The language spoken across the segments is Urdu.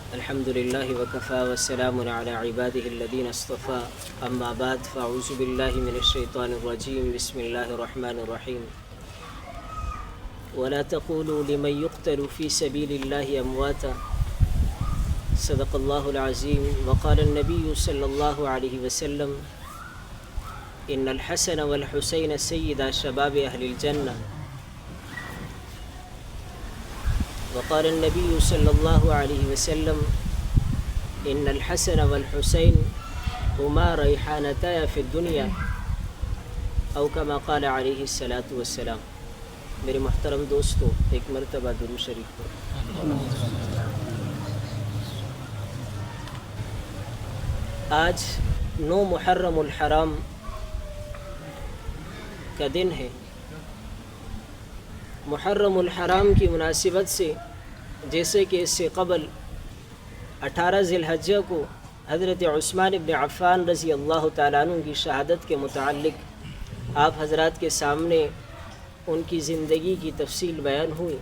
الحمد لله وكفى والسلام على عباده الذين اصطفى أما بعد فأعوذ بالله من الشيطان الرجيم بسم الله الرحمن الرحيم ولا تقولوا لمن يقتل في سبيل الله أمواتا صدق الله العظيم وقال النبي صلى الله عليه وسلم إن الحسن والحسين سيدا شباب أهل الجنة وقال النبي صلى الله عليه وسلم إن الحسن والحسين هما ريحانتا في الدنيا أو كما قال عليه الصلاة والسلام۔ میرے محترم دوستو، ایک مرتبہ درود شریف پڑھو۔ آج 9 محرم الحرام کا دن ہے۔ محرم الحرام کی مناسبت سے جیسے کہ اس سے قبل 18 ذی الحجہ کو حضرت عثمان بن عفان رضی اللہ تعالیٰ عنہ کی شہادت کے متعلق آپ حضرات کے سامنے ان کی زندگی کی تفصیل بیان ہوئی۔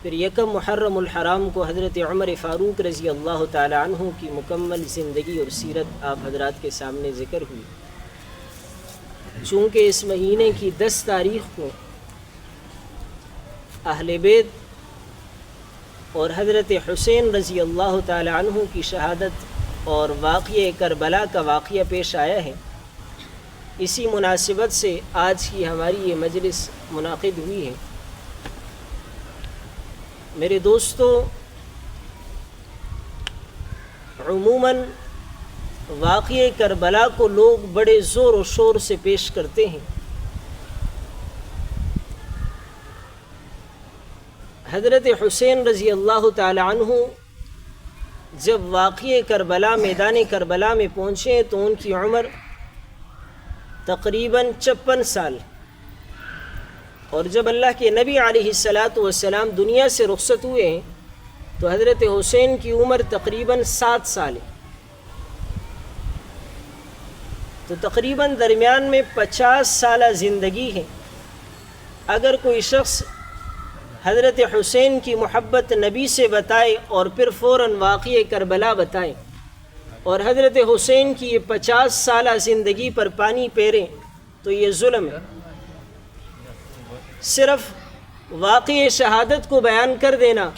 پھر یکم محرم الحرام کو حضرت عمر فاروق رضی اللہ تعالیٰ عنہ کی مکمل زندگی اور سیرت آپ حضرات کے سامنے ذکر ہوئی۔ چونکہ اس مہینے کی 10 تاریخ کو اہل بیت اور حضرت حسین رضی اللہ تعالی عنہ کی شہادت اور واقعہ کربلا کا واقعہ پیش آیا ہے، اسی مناسبت سے آج کی ہماری یہ مجلس منعقد ہوئی ہے۔ میرے دوستو، عموماً واقعہ کربلا کو لوگ بڑے زور و شور سے پیش کرتے ہیں۔ حضرت حسین رضی اللہ تعالی عنہ جب واقعہ کربلا میدان کربلا میں پہنچے تو ان کی عمر تقریباً 56 سال، اور جب اللہ کے نبی علیہ السلام دنیا سے رخصت ہوئے ہیں تو حضرت حسین کی عمر تقریباً 7 سال ہے، تو تقریباً درمیان میں 50 سالہ زندگی ہے۔ اگر کوئی شخص حضرت حسین کی محبت نبی سے بتائے اور پھر فوراً واقعہ کربلا بتائے اور حضرت حسین کی یہ 50 سالہ زندگی پر پانی پھیرے تو یہ ظلم ہے۔ صرف واقعہ شہادت کو بیان کر دینا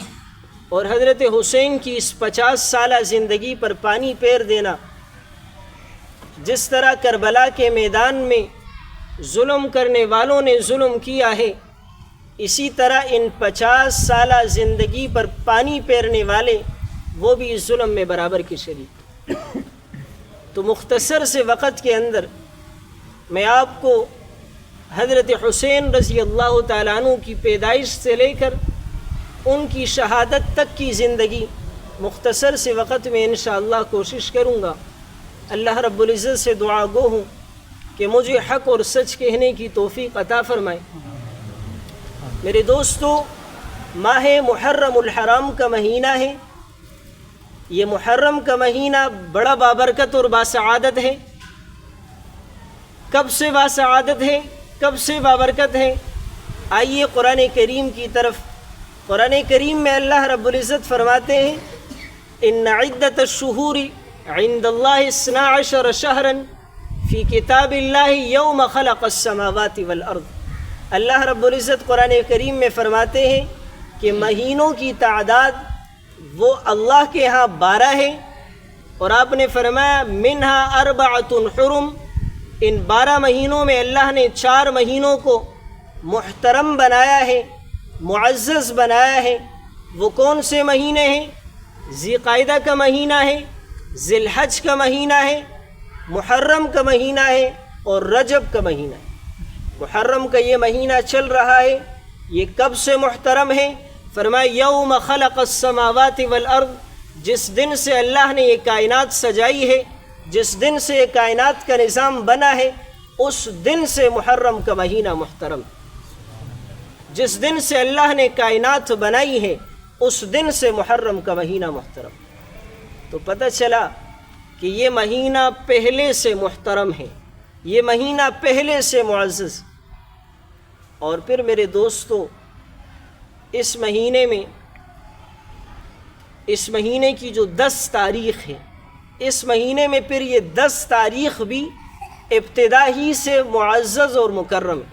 اور حضرت حسین کی اس 50 سالہ زندگی پر پانی پھیر دینا، جس طرح کربلا کے میدان میں ظلم کرنے والوں نے ظلم کیا ہے، اسی طرح ان 50 سالہ زندگی پر پانی پھیرنے والے وہ بھی اس ظلم میں برابر کے شریک۔ تو مختصر سے وقت کے اندر میں آپ کو حضرت حسین رضی اللہ تعالیٰ عنہ کی پیدائش سے لے کر ان کی شہادت تک کی زندگی مختصر سے وقت میں انشاءاللہ کوشش کروں گا۔ اللہ رب العزت سے دعا گو ہوں کہ مجھے حق اور سچ کہنے کی توفیق عطا فرمائے۔ میرے دوستو، ماہ محرم الحرام کا مہینہ ہے۔ یہ محرم کا مہینہ بڑا بابرکت اور باسعادت ہے۔ کب سے باسعادت ہے، کب سے بابرکت ہے؟ آئیے قرآن کریم کی طرف۔ قرآن کریم میں اللہ رب العزت فرماتے ہیں ان عدت الشہور عند اللہ 12 شہرا فی کتاب اللہ یوم خلق السماوات والارض۔ اللہ رب العزت قرآن کریم میں فرماتے ہیں کہ مہینوں کی تعداد وہ اللہ کے ہاں 12 ہے، اور آپ نے فرمایا منہا 4 حرم، ان 12 مہینوں میں اللہ نے 4 مہینوں کو محترم بنایا ہے، معزز بنایا ہے۔ وہ کون سے مہینے ہیں؟ ذی قعدہ کا مہینہ ہے، ذی الحج کا مہینہ ہے، محرم کا مہینہ ہے، اور رجب کا مہینہ ہے۔ محرم کا یہ مہینہ چل رہا ہے، یہ کب سے محترم ہے؟ فرمایا یوم خلق السماوات والارض، جس دن سے اللہ نے یہ کائنات سجائی ہے، جس دن سے یہ کائنات کا نظام بنا ہے، اس دن سے محرم کا مہینہ محترم۔ جس دن سے اللہ نے کائنات بنائی ہے اس دن سے محرم کا مہینہ محترم۔ تو پتہ چلا کہ یہ مہینہ پہلے سے محترم ہے، یہ مہینہ پہلے سے معزز۔ اور پھر میرے دوستو، اس مہینے میں اس مہینے کی جو 10 تاریخ ہے، اس مہینے میں پھر یہ 10 تاریخ بھی ابتدا ہی سے معزز اور مکرم ہے۔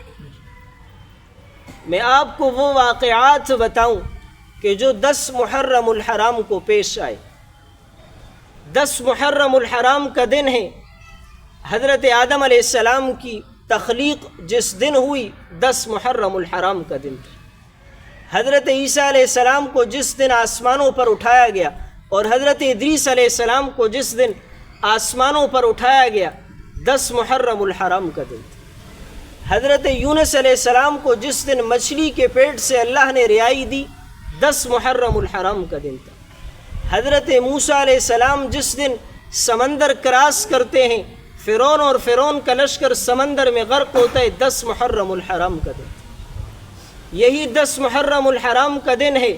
میں آپ کو وہ واقعات بتاؤں کہ جو 10 محرم الحرام کو پیش آئے۔ 10 محرم الحرام کا دن ہے، حضرت آدم علیہ السلام کی تخلیق جس دن ہوئی 10 محرم الحرام کا دن تھا۔ حضرت عیسیٰ علیہ السلام کو جس دن آسمانوں پر اٹھایا گیا اور حضرت ادریس علیہ السلام کو جس دن آسمانوں پر اٹھایا گیا 10 محرم الحرام کا دن تھا۔ حضرت یونس علیہ السلام کو جس دن مچھلی کے پیٹ سے اللہ نے رہائی دی 10 محرم الحرام کا دن تھا۔ حضرت موسیٰ علیہ السلام جس دن سمندر کراس کرتے ہیں، فرعون اور فرعون کا لشکر سمندر میں غرق ہوتا ہے، 10 محرم الحرام کا دن تھا۔ یہی 10 محرم الحرام کا دن ہے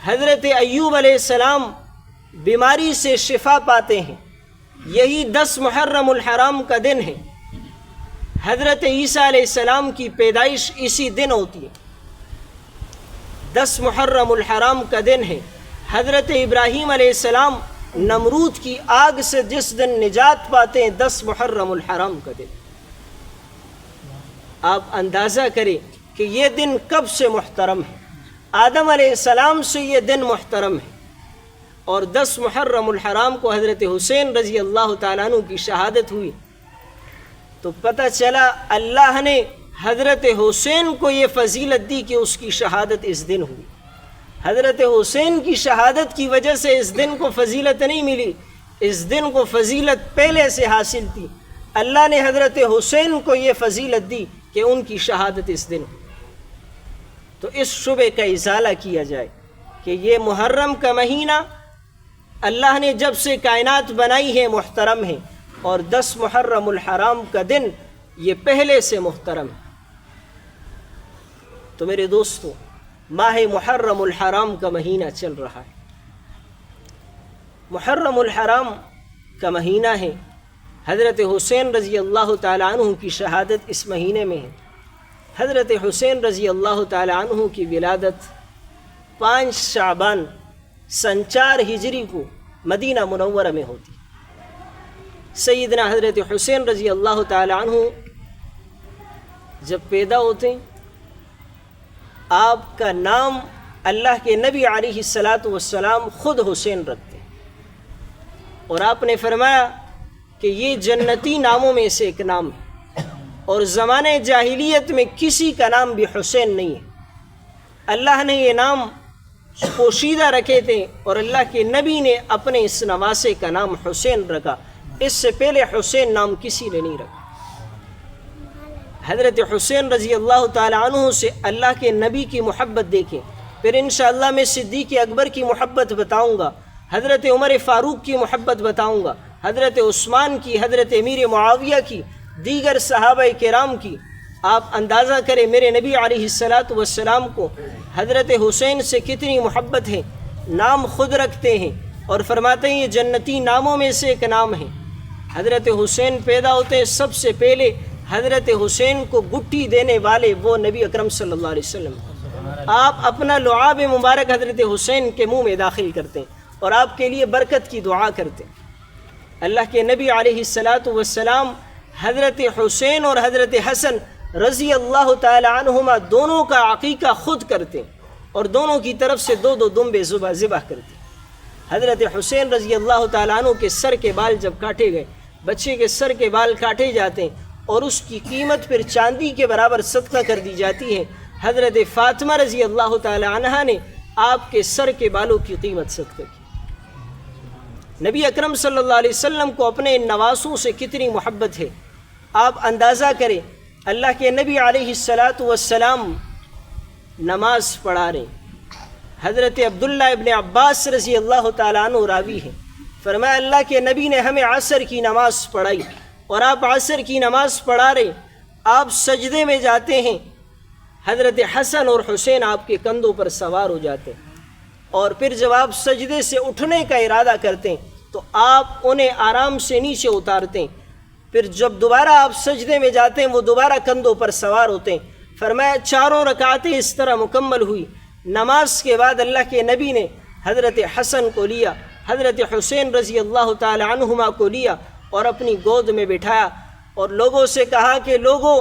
حضرت ایوب علیہ السلام بیماری سے شفا پاتے ہیں، یہی 10 محرم الحرام کا دن ہے۔ حضرت عیسیٰ علیہ السلام کی پیدائش اسی دن ہوتی ہے، 10 محرم الحرام کا دن ہے۔ حضرت ابراہیم علیہ السلام نمرود کی آگ سے جس دن نجات پاتے ہیں 10 محرم الحرام کا دن۔ آپ اندازہ کریں کہ یہ دن کب سے محترم ہے۔ آدم علیہ السلام سے یہ دن محترم ہے، اور 10 محرم الحرام کو حضرت حسین رضی اللہ تعالیٰ عنہ کی شہادت ہوئی تو پتہ چلا اللہ نے حضرت حسین کو یہ فضیلت دی کہ اس کی شہادت اس دن ہوئی۔ حضرت حسین کی شہادت کی وجہ سے اس دن کو فضیلت نہیں ملی، اس دن کو فضیلت پہلے سے حاصل تھی۔ اللہ نے حضرت حسین کو یہ فضیلت دی کہ ان کی شہادت اس دن ہوئی۔ تو اس شبے کا ازالہ کیا جائے کہ یہ محرم کا مہینہ اللہ نے جب سے کائنات بنائی ہے محترم ہے، اور 10 محرم الحرام کا دن یہ پہلے سے محترم ہے۔ تو میرے دوستو، ماہ محرم الحرام کا مہینہ چل رہا ہے۔ محرم الحرام کا مہینہ ہے، حضرت حسین رضی اللہ تعالیٰ عنہ کی شہادت اس مہینے میں ہے۔ حضرت حسین رضی اللہ تعالیٰ عنہ کی ولادت 5 شعبان سن 4 ہجری کو مدینہ منورہ میں ہوتی۔ سیدنا حضرت حسین رضی اللہ تعالیٰ عنہ جب پیدا ہوتے ہیں، آپ کا نام اللہ کے نبی علیہ السلام خود حسین رکھتے ہیں، اور آپ نے فرمایا کہ یہ جنتی ناموں میں سے ایک نام ہے، اور زمانے جاہلیت میں کسی کا نام بھی حسین نہیں ہے۔ اللہ نے یہ نام پوشیدہ رکھے تھے، اور اللہ کے نبی نے اپنے اس نواسے کا نام حسین رکھا، اس سے پہلے حسین نام کسی نے نہیں رکھا۔ حضرت حسین رضی اللہ تعالیٰ عنہ سے اللہ کے نبی کی محبت دیکھیں، پھر انشاءاللہ میں صدیق اکبر کی محبت بتاؤں گا، حضرت عمر فاروق کی محبت بتاؤں گا، حضرت عثمان کی، حضرت امیر معاویہ کی، دیگر صحابہ کرام کی۔ آپ اندازہ کریں میرے نبی علیہ السلام کو حضرت حسین سے کتنی محبت ہے، نام خود رکھتے ہیں اور فرماتے ہیں یہ جنتی ناموں میں سے ایک نام ہے۔ حضرت حسین پیدا ہوتے ہیں، سب سے پہلے حضرت حسین کو گٹھی دینے والے وہ نبی اکرم صلی اللہ علیہ وسلم، آپ اپنا لعاب مبارک حضرت حسین کے منہ میں داخل کرتے ہیں اور آپ کے لیے برکت کی دعا کرتے ہیں۔ اللہ کے نبی علیہ السلام حضرت حسین اور حضرت حسن رضی اللہ تعالی عنہما دونوں کا عقیقہ خود کرتے اور دونوں کی طرف سے 2 دمبے ذبح کرتے۔ حضرت حسین رضی اللہ تعالیٰ عنہ کے سر کے بال جب کاٹے گئے، بچے کے سر کے بال کاٹے جاتے ہیں اور اس کی قیمت پھر چاندی کے برابر صدقہ کر دی جاتی ہے۔ حضرت فاطمہ رضی اللہ تعالی عنہا نے آپ کے سر کے بالوں کی قیمت صدقہ کی۔ نبی اکرم صلی اللہ علیہ وسلم کو اپنے ان نواسوں سے کتنی محبت ہے، آپ اندازہ کریں۔ اللہ کے نبی علیہ السلام نماز پڑھا رہے، حضرت عبداللہ ابن عباس رضی اللہ تعالیٰ عنہ راوی ہیں، فرمایا اللہ کے نبی نے ہمیں عصر کی نماز پڑھائی اور آپ عصر کی نماز پڑھا رہے، آپ سجدے میں جاتے ہیں، حضرت حسن اور حسین آپ کے کندھوں پر سوار ہو جاتے ہیں، اور پھر جب آپ سجدے سے اٹھنے کا ارادہ کرتے ہیں تو آپ انہیں آرام سے نیچے اتارتے ہیں، پھر جب دوبارہ آپ سجدے میں جاتے ہیں وہ دوبارہ کندھوں پر سوار ہوتے ہیں۔ فرمایا 4 رکعتیں اس طرح مکمل ہوئی۔ نماز کے بعد اللہ کے نبی نے حضرت حسن کو لیا، حضرت حسین رضی اللہ تعالی عنہما کو لیا اور اپنی گود میں بٹھایا اور لوگوں سے کہا کہ لوگوں،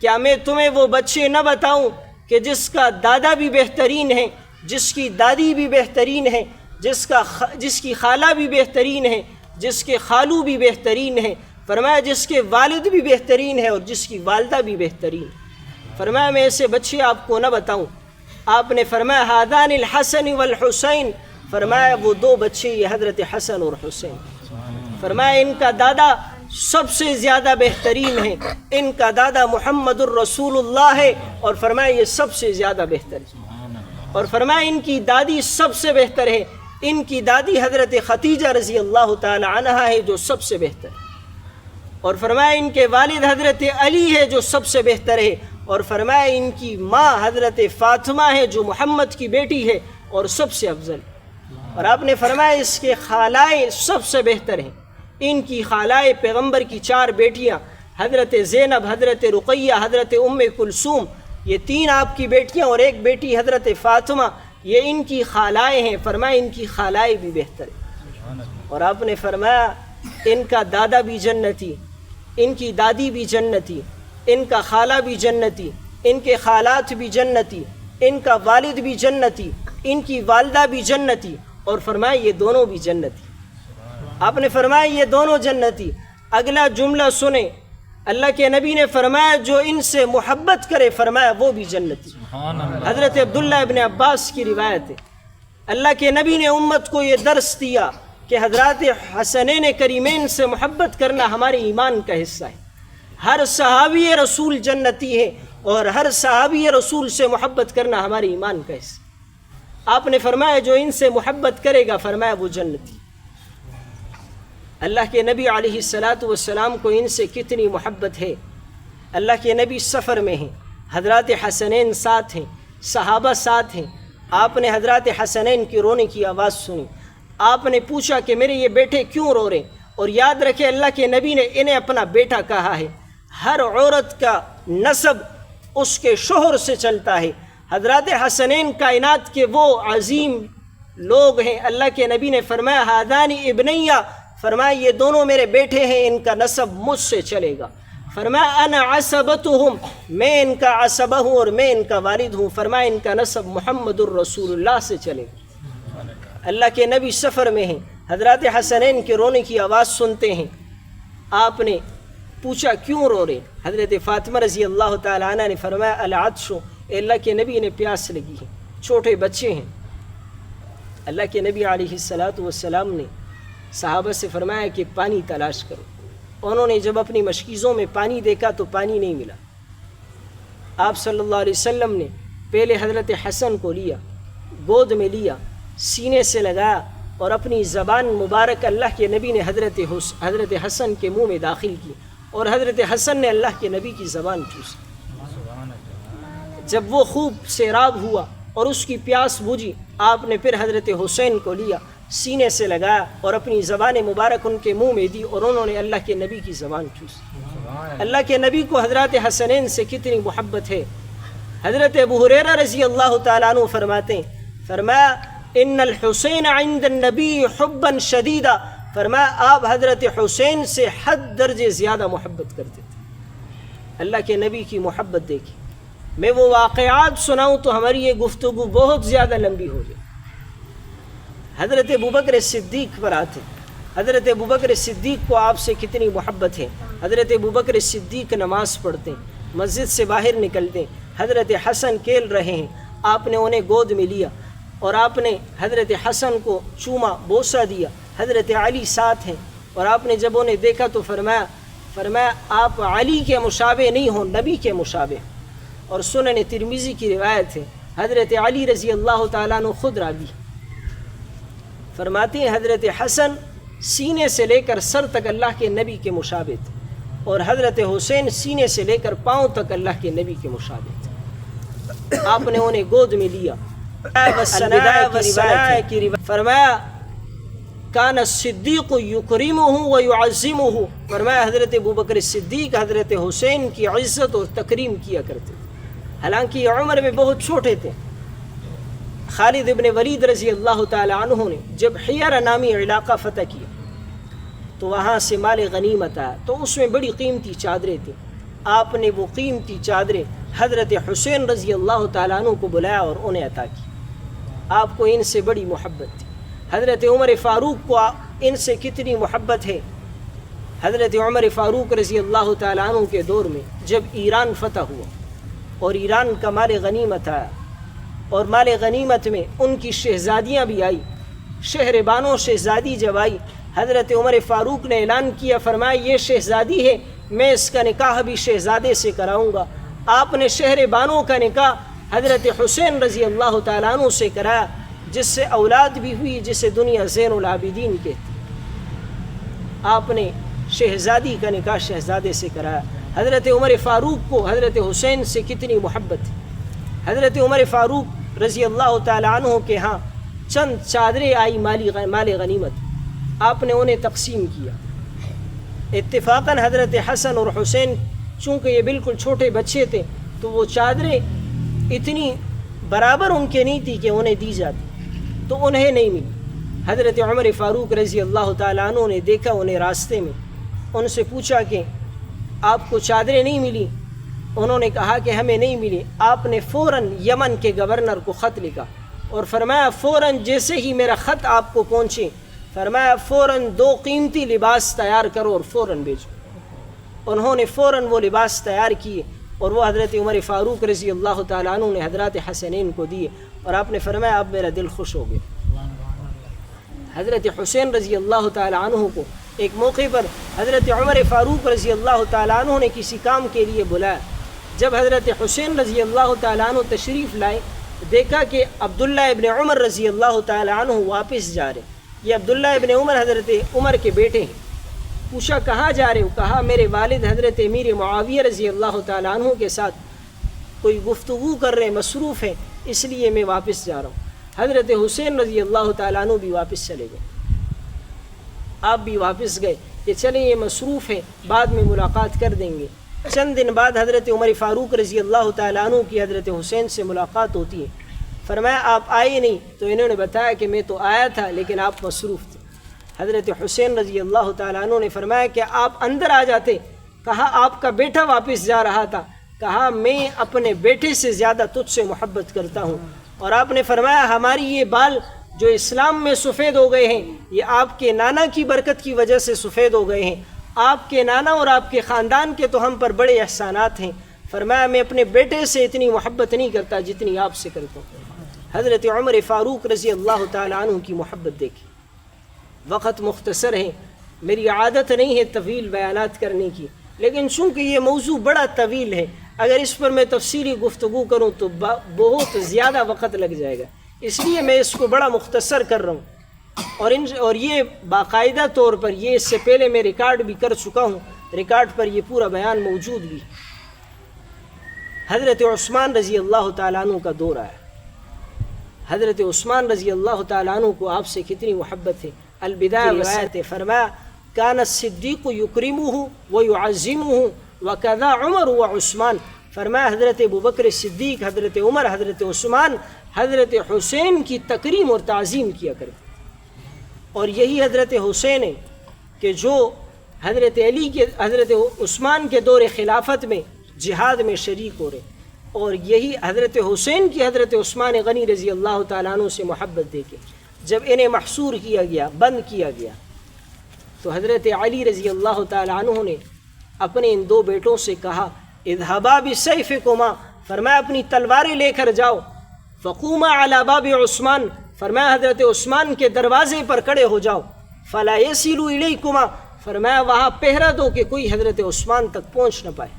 کیا میں تمہیں وہ بچے نہ بتاؤں کہ جس کا دادا بھی بہترین ہے، جس کی دادی بھی بہترین ہے، جس کی خالہ بھی بہترین ہے، جس کے خالو بھی بہترین ہے، فرمایا جس کے والد بھی بہترین ہے اور جس کی والدہ بھی بہترین ہے۔ فرمایا میں ایسے بچے آپ کو نہ بتاؤں؟ آپ نے فرمایا ہادان الحسن والحسین، فرمایا وہ دو بچے یہ حضرت حسن اور حسین، فرمایا ان کا دادا سب سے زیادہ بہترین ہے، ان کا دادا محمد الرسول اللہ ہے، اور فرمایا یہ سب سے زیادہ بہتر ہے، اور فرمایا ان کی دادی سب سے بہتر ہے، ان کی دادی حضرت خدیجہ رضی اللہ تعالی عنہا ہے جو سب سے بہتر ہے، اور فرمایا ان کے والد حضرت علی ہے جو سب سے بہتر ہے، اور فرمایا ان کی ماں حضرت فاطمہ ہے جو محمد کی بیٹی ہے اور سب سے افضل ہے، اور آپ نے فرمایا اس کے خالائیں سب سے بہتر ہیں، ان کی خالائیں پیغمبر کی 4 بیٹیاں حضرت زینب، حضرت رقیہ، حضرت ام کلثوم، یہ 3 آپ کی بیٹیاں اور 1 بیٹی حضرت فاطمہ، یہ ان کی خالائیں ہیں، فرمایا ان کی خالائیں بھی بہتر ہیں، اور آپ نے فرمایا ان کا دادا بھی جنتی، ان کی دادی بھی جنتی، ان کا خالہ بھی جنتی، ان کے خالات بھی جنتی، ان کا والد بھی جنتی، ان کی والدہ بھی جنتی، اور فرمایا یہ دونوں بھی جنتی۔ آپ نے فرمایا یہ دونوں جنتی۔ اگلا جملہ سنیں، اللہ کے نبی نے فرمایا جو ان سے محبت کرے فرمایا وہ بھی جنتی۔ حضرت عبداللہ ابن عباس کی روایت ہے، اللہ کے نبی نے امت کو یہ درس دیا کہ حضرات حسنین کریمین سے محبت کرنا ہمارے ایمان کا حصہ ہے، ہر صحابی رسول جنتی ہے اور ہر صحابی رسول سے محبت کرنا ہمارے ایمان کا حصہ ہے۔ آپ نے فرمایا جو ان سے محبت کرے گا فرمایا وہ جنتی۔ اللہ کے نبی علیہ الصلاۃ والسلام کو ان سے کتنی محبت ہے۔ اللہ کے نبی سفر میں ہیں، حضرات حسنین ساتھ ہیں، صحابہ ساتھ ہیں، آپ نے حضرات حسنین کی رونے کی آواز سنی، آپ نے پوچھا کہ میرے یہ بیٹے کیوں رو رہے، اور یاد رکھے اللہ کے نبی نے انہیں اپنا بیٹا کہا ہے۔ ہر عورت کا نسب اس کے شوہر سے چلتا ہے، حضرات حسنین کائنات کے وہ عظیم لوگ ہیں، اللہ کے نبی نے فرمایا ہادانی ابنیہ، فرمایا یہ دونوں میرے بیٹے ہیں، ان کا نسب مجھ سے چلے گا، فرمایا انا عصبتہم، میں ان کا عصبہ ہوں اور میں ان کا والد ہوں، فرمایا ان کا نسب محمد الرسول اللہ سے چلے گا۔ اللہ کے نبی سفر میں ہیں، حضرات حسنین کے رونے کی آواز سنتے ہیں، آپ نے پوچھا کیوں رو رہے، حضرت فاطمہ رضی اللہ تعالی عنہ نے فرمایا العطش، اے اللہ کے نبی انہیں پیاس لگی ہے، چھوٹے بچے ہیں۔ اللہ کے نبی علیہ الصلاۃ والسلام نے صحابہ سے فرمایا کہ پانی تلاش کرو، انہوں نے جب اپنی مشکیزوں میں پانی دیکھا تو پانی نہیں ملا، آپ صلی اللہ علیہ وسلم نے پہلے حضرت حسن کو لیا، گود میں لیا، سینے سے لگایا اور اپنی زبان مبارک اللہ کے نبی نے حضرت حسن کے منہ میں داخل کی اور حضرت حسن نے اللہ کے نبی کی زبان چوسی۔ جب وہ خوب سیراب ہوا اور اس کی پیاس بجھی، آپ نے پھر حضرت حسین کو لیا، سینے سے لگایا اور اپنی زبان مبارک ان کے منہ میں دی اور انہوں نے اللہ کے نبی کی زبان چوسی۔ اللہ کے نبی کو حضرات حسنین سے کتنی محبت ہے۔ حضرت ابو ہریرہ رضی اللہ تعالیٰ عنہ فرماتے ہیں، فرمایا ان الحسین عند النبی حبا شدیدا، فرمایا آپ حضرت حسین سے حد درجے زیادہ محبت کرتے تھے۔ اللہ کے نبی کی محبت دیکھی، میں وہ واقعات سناؤں تو ہماری یہ گفتگو بہت زیادہ لمبی ہو جائے۔ حضرت ابوبکر صدیق پر آتے، حضرت ابوبکر صدیق کو آپ سے کتنی محبت ہے۔ حضرت ابوبکر صدیق نماز پڑھتے ہیں، مسجد سے باہر نکلتے ہیں، حضرت حسن کھیل رہے ہیں، آپ نے انہیں گود میں لیا اور آپ نے حضرت حسن کو چوما، بوسہ دیا، حضرت علی ساتھ ہیں اور آپ نے جب انہیں دیکھا تو فرمایا آپ علی کے مشابہ نہیں ہوں، نبی کے مشابہ۔ اور سنن ترمذی کی روایت ہے، حضرت علی رضی اللہ تعالیٰ عنہ خود راوی فرماتے ہیں حضرت حسن سینے سے لے کر سر تک اللہ کے نبی کے مشابہ تھے اور حضرت حسین سینے سے لے کر پاؤں تک اللہ کے نبی کے مشابہ تھے۔ آپ نے انہیں گود میں لیا۔ فرمایا کان الصدیق یکرمہ ویعظمہ، فرمایا حضرت ابوبکر صدیق حضرت حسین کی عزت اور تکریم کیا کرتے تھے، حالانکہ یہ عمر میں بہت چھوٹے تھے۔ خالد ابن ولید رضی اللہ تعالی عنہ نے جب حیرہ نامی علاقہ فتح کیا تو وہاں سے مال غنیمت آیا، تو اس میں بڑی قیمتی چادریں تھیں۔ آپ نے وہ قیمتی چادریں حضرت حسین رضی اللہ تعالیٰ عنہ کو بلایا اور انہیں عطا کی۔ آپ کو ان سے بڑی محبت تھی۔ حضرت عمر فاروق کو ان سے کتنی محبت ہے۔ حضرت عمر فاروق رضی اللہ تعالیٰ عنہ کے دور میں جب ایران فتح ہوا اور ایران کا مال غنیمت آیا، اور مال غنیمت میں ان کی شہزادیاں بھی آئی، شہر بانو شہزادی جب آئی، حضرت عمر فاروق نے اعلان کیا، فرمایا یہ شہزادی ہے، میں اس کا نکاح بھی شہزادے سے کراؤں گا۔ آپ نے شہر بانو کا نکاح حضرت حسین رضی اللہ تعالیٰ عنہ سے کرایا، جس سے اولاد بھی ہوئی، جسے دنیا زین العابدین کہتی۔ آپ نے شہزادی کا نکاح شہزادے سے کرایا۔ حضرت عمر فاروق کو حضرت حسین سے کتنی محبت ہے۔ حضرت عمر فاروق رضی اللہ تعالیٰ عنہ کے ہاں چند چادریں آئی مال غنیمت، آپ نے انہیں تقسیم کیا۔ اتفاقاً حضرت حسن اور حسین چونکہ یہ بالکل چھوٹے بچے تھے تو وہ چادریں اتنی برابر ان کے نہیں تھی کہ انہیں دی جاتی، تو انہیں نہیں ملی۔ حضرت عمر فاروق رضی اللہ تعالیٰ عنہ نے دیکھا انہیں راستے میں، ان سے پوچھا کہ آپ کو چادریں نہیں ملی؟ انہوں نے کہا کہ ہمیں نہیں ملی۔ آپ نے فوراً یمن کے گورنر کو خط لکھا اور فرمایا فوراً جیسے ہی میرا خط آپ کو پہنچے، فرمایا فوراً 2 قیمتی لباس تیار کرو اور فوراً بھیجو۔ انہوں نے فوراً وہ لباس تیار کیے اور وہ حضرت عمر فاروق رضی اللہ تعالیٰ عنہ نے حضرات حسنین کو دیے، اور آپ نے فرمایا اب میرا دل خوش ہو گیا۔ حضرت حسین رضی اللہ تعالیٰ عنہ کو ایک موقع پر حضرت عمر فاروق رضی اللہ تعالیٰ عنہ نے کسی کام کے لیے بلایا۔ جب حضرت حسین رضی اللہ تعالیٰ عنہ تشریف لائے، دیکھا کہ عبداللہ ابن عمر رضی اللہ تعالیٰ عنہ واپس جا رہے۔ یہ عبداللہ ابن عمر حضرت عمر کے بیٹے ہیں۔ پوچھا کہاں جا رہے ہو؟ کہا میرے والد حضرت امیر معاویہ رضی اللہ تعالیٰ عنہ کے ساتھ کوئی گفتگو کر رہے، مصروف ہیں، اس لیے میں واپس جا رہا ہوں۔ حضرت حسین رضی اللہ تعالیٰ عنہ بھی واپس چلے گئے، آپ بھی واپس گئے کہ چلیں یہ مصروف ہیں، بعد میں ملاقات کر دیں گے۔ چند دن بعد حضرت عمر فاروق رضی اللہ تعالیٰ عنہ کی حضرت حسین سے ملاقات ہوتی ہے۔ فرمایا آپ آئے نہیں؟ تو انہوں نے بتایا کہ میں تو آیا تھا لیکن آپ مصروف تھے۔ حضرت حسین رضی اللہ تعالیٰ عنہ نے فرمایا کہ آپ اندر آ جاتے۔ کہا آپ کا بیٹا واپس جا رہا تھا۔ کہا میں اپنے بیٹے سے زیادہ تجھ سے محبت کرتا ہوں۔ اور آپ نے فرمایا ہماری یہ بال جو اسلام میں سفید ہو گئے ہیں، یہ آپ کے نانا کی برکت کی وجہ سے سفید ہو گئے ہیں۔ آپ کے نانا اور آپ کے خاندان کے تو ہم پر بڑے احسانات ہیں۔ فرمایا میں اپنے بیٹے سے اتنی محبت نہیں کرتا جتنی آپ سے کرتا ہوں۔ حضرت عمر فاروق رضی اللہ تعالیٰ عنہ کی محبت دیکھی۔ وقت مختصر ہے، میری عادت نہیں ہے طویل بیانات کرنے کی، لیکن چونکہ یہ موضوع بڑا طویل ہے، اگر اس پر میں تفصیلی گفتگو کروں تو بہت زیادہ وقت لگ جائے گا، اس لیے میں اس کو بڑا مختصر کر رہا ہوں۔ اور یہ باقاعدہ طور پر یہ اس سے پہلے میں ریکارڈ بھی کر چکا ہوں، ریکارڈ پر یہ پورا بیان موجود بھی۔ حضرت عثمان رضی اللہ تعالیٰ عنہ کا دور آیا۔ حضرت عثمان رضی اللہ تعالیٰ عنہ کو آپ سے کتنی محبت ہے۔ البدایہ روایت ہے، فرمایا کان الصدیق یکرمہ ویعظمہ وکذا عمر وعثمان۔ فرمایا حضرت ابوبکر صدیق، حضرت عمر، حضرت عثمان حضرت حسین کی تکریم اور تعظیم کیا کرے۔ اور یہی حضرت حسین ہے کہ جو حضرت عثمان کے دور خلافت میں جہاد میں شریک ہو رہے، اور یہی حضرت حسین کی حضرت عثمان غنی رضی اللہ تعالیٰ عنہ سے محبت دے کے جب انہیں محصور کیا گیا، بند کیا گیا، تو حضرت علی رضی اللہ تعالیٰ عنہ نے اپنے ان 2 بیٹوں سے کہا اذهبا بسیفکما، فرمایا اپنی تلواریں لے کر جاؤ، فقوما علی باب عثمان، فرمایا حضرت عثمان کے دروازے پر کھڑے ہو جاؤ، فلا یصل الیکما، فرمایا وہاں پہرا دو کہ کوئی حضرت عثمان تک پہنچ نہ پائے۔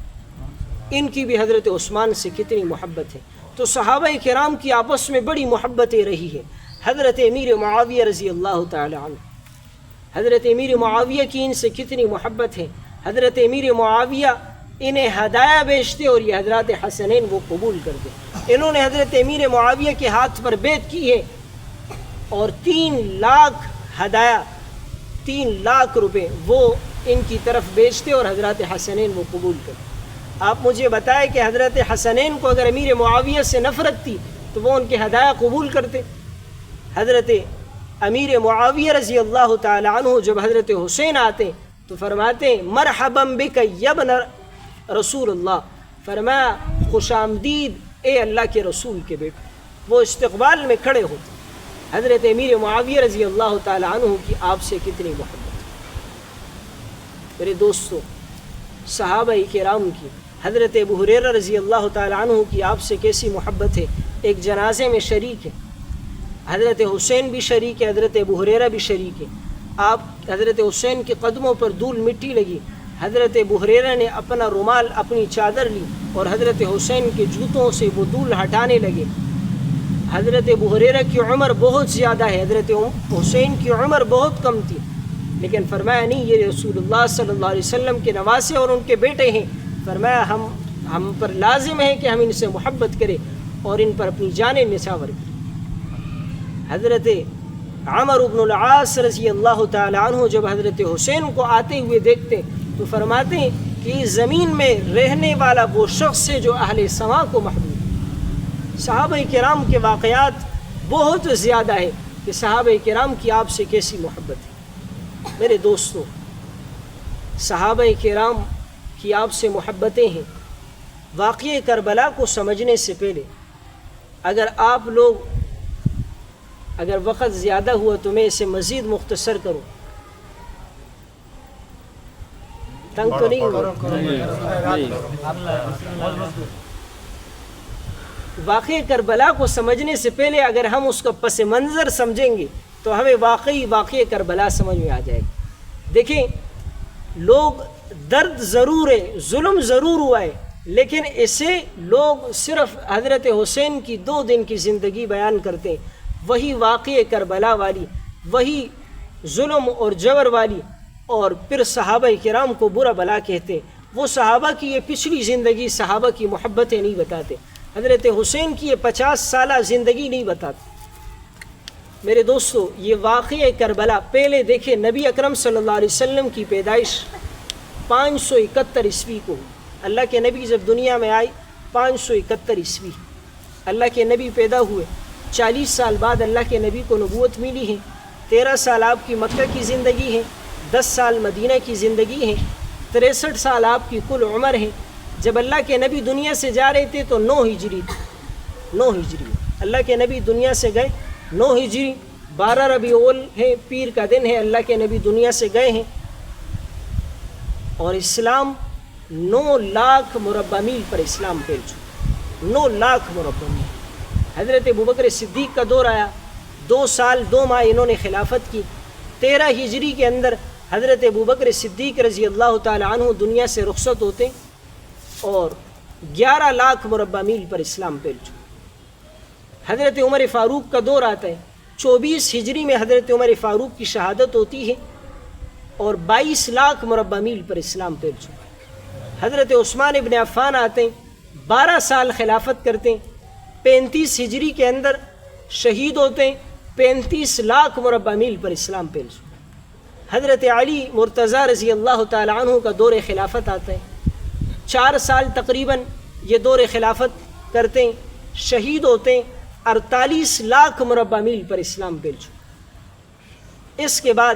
ان کی بھی حضرت عثمان سے کتنی محبت ہے۔ تو صحابہ کرام کی آپس میں بڑی محبتیں رہی ہے۔ حضرت امیر معاویہ رضی اللہ تعالی عنہ، حضرت امیر معاویہ کی ان سے کتنی محبت ہے۔ حضرت امیر معاویہ انہیں ہدایہ بیچتے اور یہ حضرات حسنین وہ قبول کرتے۔ انہوں نے حضرت امیر معاویہ کے ہاتھ پر بیعت کی ہے اور 3 لاکھ ہدایہ، 3 لاکھ روپے وہ ان کی طرف بیچتے اور حضرات حسنین وہ قبول کرتے۔ آپ مجھے بتائیں کہ حضرت حسنین کو اگر امیر معاویہ سے نفرت تھی تو وہ ان کے ہدایہ قبول کرتے۔ حضرت امیر معاویہ رضی اللہ تعالی عنہ جب حضرت حسین آتے تو فرماتے ہیں مرحبا بک یا ابن رسول اللہ، فرمایا خوش آمدید اے اللہ کے رسول کے بیٹے۔ وہ استقبال میں کھڑے ہوتے۔ حضرت امیر معاویہ رضی اللہ تعالی عنہ کی آپ سے کتنی محبت ہے۔ میرے دوستو، صحابہ کرام کی، حضرت ابو ہریرہ رضی اللہ تعالی عنہ کی آپ سے کیسی محبت ہے۔ ایک جنازے میں شریک ہے، حضرت حسین بھی شریک ہے، حضرت ابو ہریرہ بھی شریک ہے۔ آپ حضرت حسین کے قدموں پر دھول مٹی لگی، حضرت ابو ہریرہ نے اپنا رومال اپنی چادر لی اور حضرت حسین کے جوتوں سے وہ دھول ہٹانے لگے۔ حضرت ابو ہریرہ کی عمر بہت زیادہ ہے، حضرت حسین کی عمر بہت کم تھی، لیکن فرمایا نہیں، یہ رسول اللہ صلی اللہ علیہ وسلم کے نواسے اور ان کے بیٹے ہیں۔ فرمایا ہم پر لازم ہے کہ ہم ان سے محبت کریں اور ان پر اپنی جانیں نچھاور کریں۔ حضرت عمرو بن العاص رضی اللہ تعالی عنہ جب حضرت حسین کو آتے ہوئے دیکھتے تو فرماتے ہیں کہ زمین میں رہنے والا وہ شخص ہے جو اہل سما کو محبوب ہے۔ صحابہ کرام کے واقعات بہت زیادہ ہے کہ صحابہ کرام کی آپ سے کیسی محبت ہے۔ میرے دوستو، صحابہ کرام کی آپ سے محبتیں ہیں۔ واقعہ کربلا کو سمجھنے سے پہلے اگر وقت زیادہ ہوا تو میں اسے مزید مختصر کروں، تنگ تو نہیں ہوا؟ واقعہ کربلا کو سمجھنے سے پہلے اگر ہم اس کا پس منظر سمجھیں گے تو ہمیں واقعہ کربلا سمجھ میں آ جائے گا۔ دیکھیں، لوگ درد ضرور ہے، ظلم ضرور ہوا ہے، لیکن اسے لوگ صرف حضرت حسین کی 2 دن کی زندگی بیان کرتے ہیں۔ وہی واقعہ کربلا والی، وہی ظلم اور جور والی، اور پھر صحابہ کرام کو برا بلا کہتے ہیں۔ وہ صحابہ کی یہ پچھلی زندگی، صحابہ کی محبتیں نہیں بتاتے، حضرت حسین کی یہ 50 سالہ زندگی نہیں بتاتے۔ میرے دوستو، یہ واقعہ کربلا پہلے دیکھیں، نبی اکرم صلی اللہ علیہ وسلم کی پیدائش 571 عیسوی کو، اللہ کے نبی جب دنیا میں آئے 571 عیسوی، اللہ کے نبی پیدا ہوئے۔ 40 سال بعد اللہ کے نبی کو نبوت ملی ہے۔ 13 سال آپ کی مکہ کی زندگی ہے، 10 سال مدینہ کی زندگی ہے، 63 سال آپ کی کل عمر ہے۔ جب اللہ کے نبی دنیا سے جا رہے تھے تو 9 ہجری تھی، 9 ہجری اللہ کے نبی دنیا سے گئے، 9 ہجری 12 ربیع الاول ہے، پیر کا دن ہے، اللہ کے نبی دنیا سے گئے ہیں۔ اور اسلام 9 لاکھ مربع میل پر اسلام پھیل چکا، 9 لاکھ مربع میل۔ حضرت ابوبکر صدیق کا دور آیا، 2 سال 2 ماہ انہوں نے خلافت کی۔ 13 ہجری کے اندر حضرت ابوبکر صدیق رضی اللہ تعالی عنہ دنیا سے رخصت ہوتے اور 11 لاکھ مربع میل پر اسلام پھیل چکا۔ حضرت عمر فاروق کا دور آتا ہے، 24 ہجری میں حضرت عمر فاروق کی شہادت ہوتی ہے اور 22 لاکھ مربع میل پر اسلام پھیل چکا۔ حضرت عثمان ابن عفان آتے ہیں، 12 سال خلافت کرتے ہیں، 35 ہجری کے اندر شہید ہوتے ہیں، 35 لاکھ مربع میل پر اسلام پھیل چکا۔ حضرت علی مرتضیٰ رضی اللہ تعالی عنہ کا دور خلافت آتا ہے، 4 سال تقریباً یہ دور خلافت کرتے ہیں، شہید ہوتے ہیں، 48 لاکھ مربع میل پر اسلام پھیل چکا۔ اس کے بعد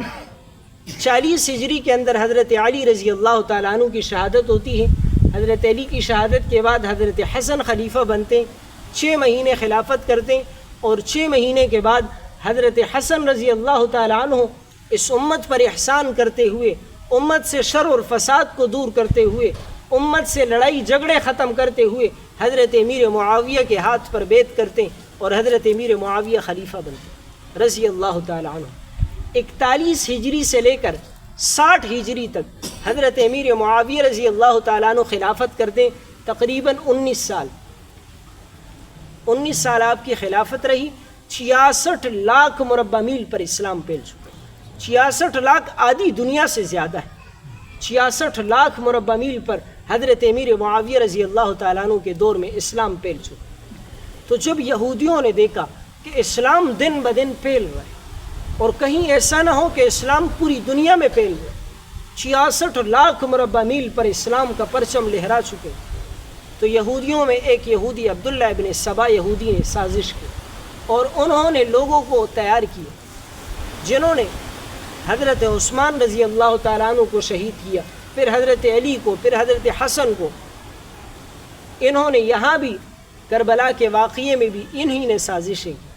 40 ہجری کے اندر حضرت علی رضی اللہ تعالیٰ عنہ کی شہادت ہوتی ہے۔ حضرت علی کی شہادت کے بعد حضرت حسن خلیفہ بنتے ہیں، 6 مہینے خلافت کرتے ہیں، اور 6 مہینے کے بعد حضرت حسن رضی اللہ تعالیٰ عنہ اس امت پر احسان کرتے ہوئے، امت سے شر اور فساد کو دور کرتے ہوئے، امت سے لڑائی جھگڑے ختم کرتے ہوئے حضرت امیر معاویہ کے ہاتھ پر بیعت کرتے ہیں اور حضرت امیر معاویہ خلیفہ بنتے ہیں رضی اللہ تعالیٰ عنہ۔ 41 ہجری سے لے کر 60 ہجری تک حضرت امیر معاویہ رضی اللہ تعالیٰ عنہ خلافت کرتے ہیں، تقریباً 19 سال 19 سال آپ کی خلافت رہی۔ 66 لاکھ مربع میل پر اسلام پھیل چکا۔ 66 لاکھ آدھی دنیا سے زیادہ ہے۔ 66 لاکھ مربع میل پر حضرت امیر معاویہ رضی اللہ تعالیٰ عنہ کے دور میں اسلام پھیل چکا۔ تو جب یہودیوں نے دیکھا کہ اسلام دن بدن پھیل رہا ہے اور کہیں ایسا نہ ہو کہ اسلام پوری دنیا میں پھیل رہا ہے، 66 لاکھ مربع میل پر اسلام کا پرچم لہرا چکے، تو یہودیوں میں ایک یہودی عبداللہ ابن سبا یہودی نے سازش کی اور انہوں نے لوگوں کو تیار کیا جنہوں نے حضرت عثمان رضی اللہ تعالیٰ عنہ کو شہید کیا، پھر حضرت علی کو، پھر حضرت حسن کو. انہوں نے یہاں بھی کربلا کے واقعے میں بھی انہی نے سازشیں کی.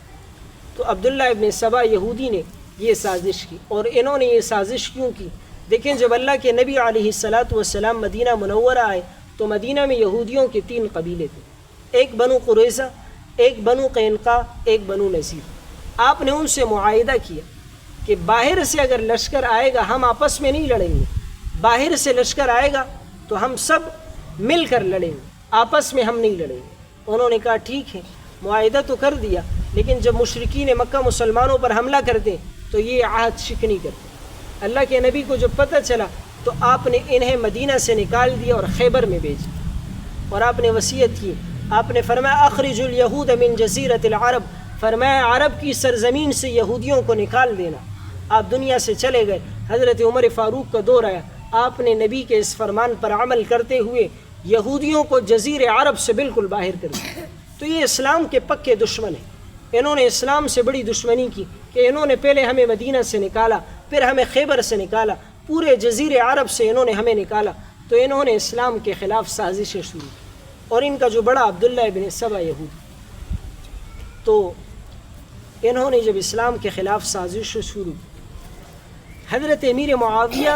تو عبداللہ ابن سبا یہودی نے یہ سازش کی. اور انہوں نے یہ سازش کیوں کی؟ دیکھیں جب اللہ کے نبی علیہ الصلاۃ والسلام مدینہ منورہ آئے تو مدینہ میں یہودیوں کے 3 قبیلے تھے، ایک بنو قریظہ، ایک بنو قینقاع، ایک بنو نذیر. آپ نے ان سے معاہدہ کیا کہ باہر سے اگر لشکر آئے گا ہم آپس میں نہیں لڑیں گے، باہر سے لشکر آئے گا تو ہم سب مل کر لڑیں گے، آپس میں ہم نہیں لڑیں گے. انہوں نے کہا ٹھیک ہے، معاہدہ تو کر دیا، لیکن جب مشرکین مکہ مسلمانوں پر حملہ کرتے تو یہ عہد شکنی کرتے. اللہ کے نبی کو جب پتہ چلا تو آپ نے انہیں مدینہ سے نکال دیا اور خیبر میں بھیج دیا. اور آپ نے وصیت کی، آپ نے فرمایا اخرج الیہود من جزیرۃ العرب، فرمایا عرب کی سرزمین سے یہودیوں کو نکال دینا. آپ دنیا سے چلے گئے. حضرت عمر فاروق کا دور آیا، آپ نے نبی کے اس فرمان پر عمل کرتے ہوئے یہودیوں کو جزیرہ عرب سے بالکل باہر کر دیا. تو یہ اسلام کے پکے دشمن ہیں. انہوں نے اسلام سے بڑی دشمنی کی کہ انہوں نے پہلے ہمیں مدینہ سے نکالا، پھر ہمیں خیبر سے نکالا، پورے جزیرہ عرب سے انہوں نے ہمیں نکالا. تو انہوں نے اسلام کے خلاف سازشیں شروع کی. اور ان کا جو بڑا عبداللہ ابن سبا یہودی، تو انہوں نے جب اسلام کے خلاف سازشیں شروع کی، حضرت امیر معاویہ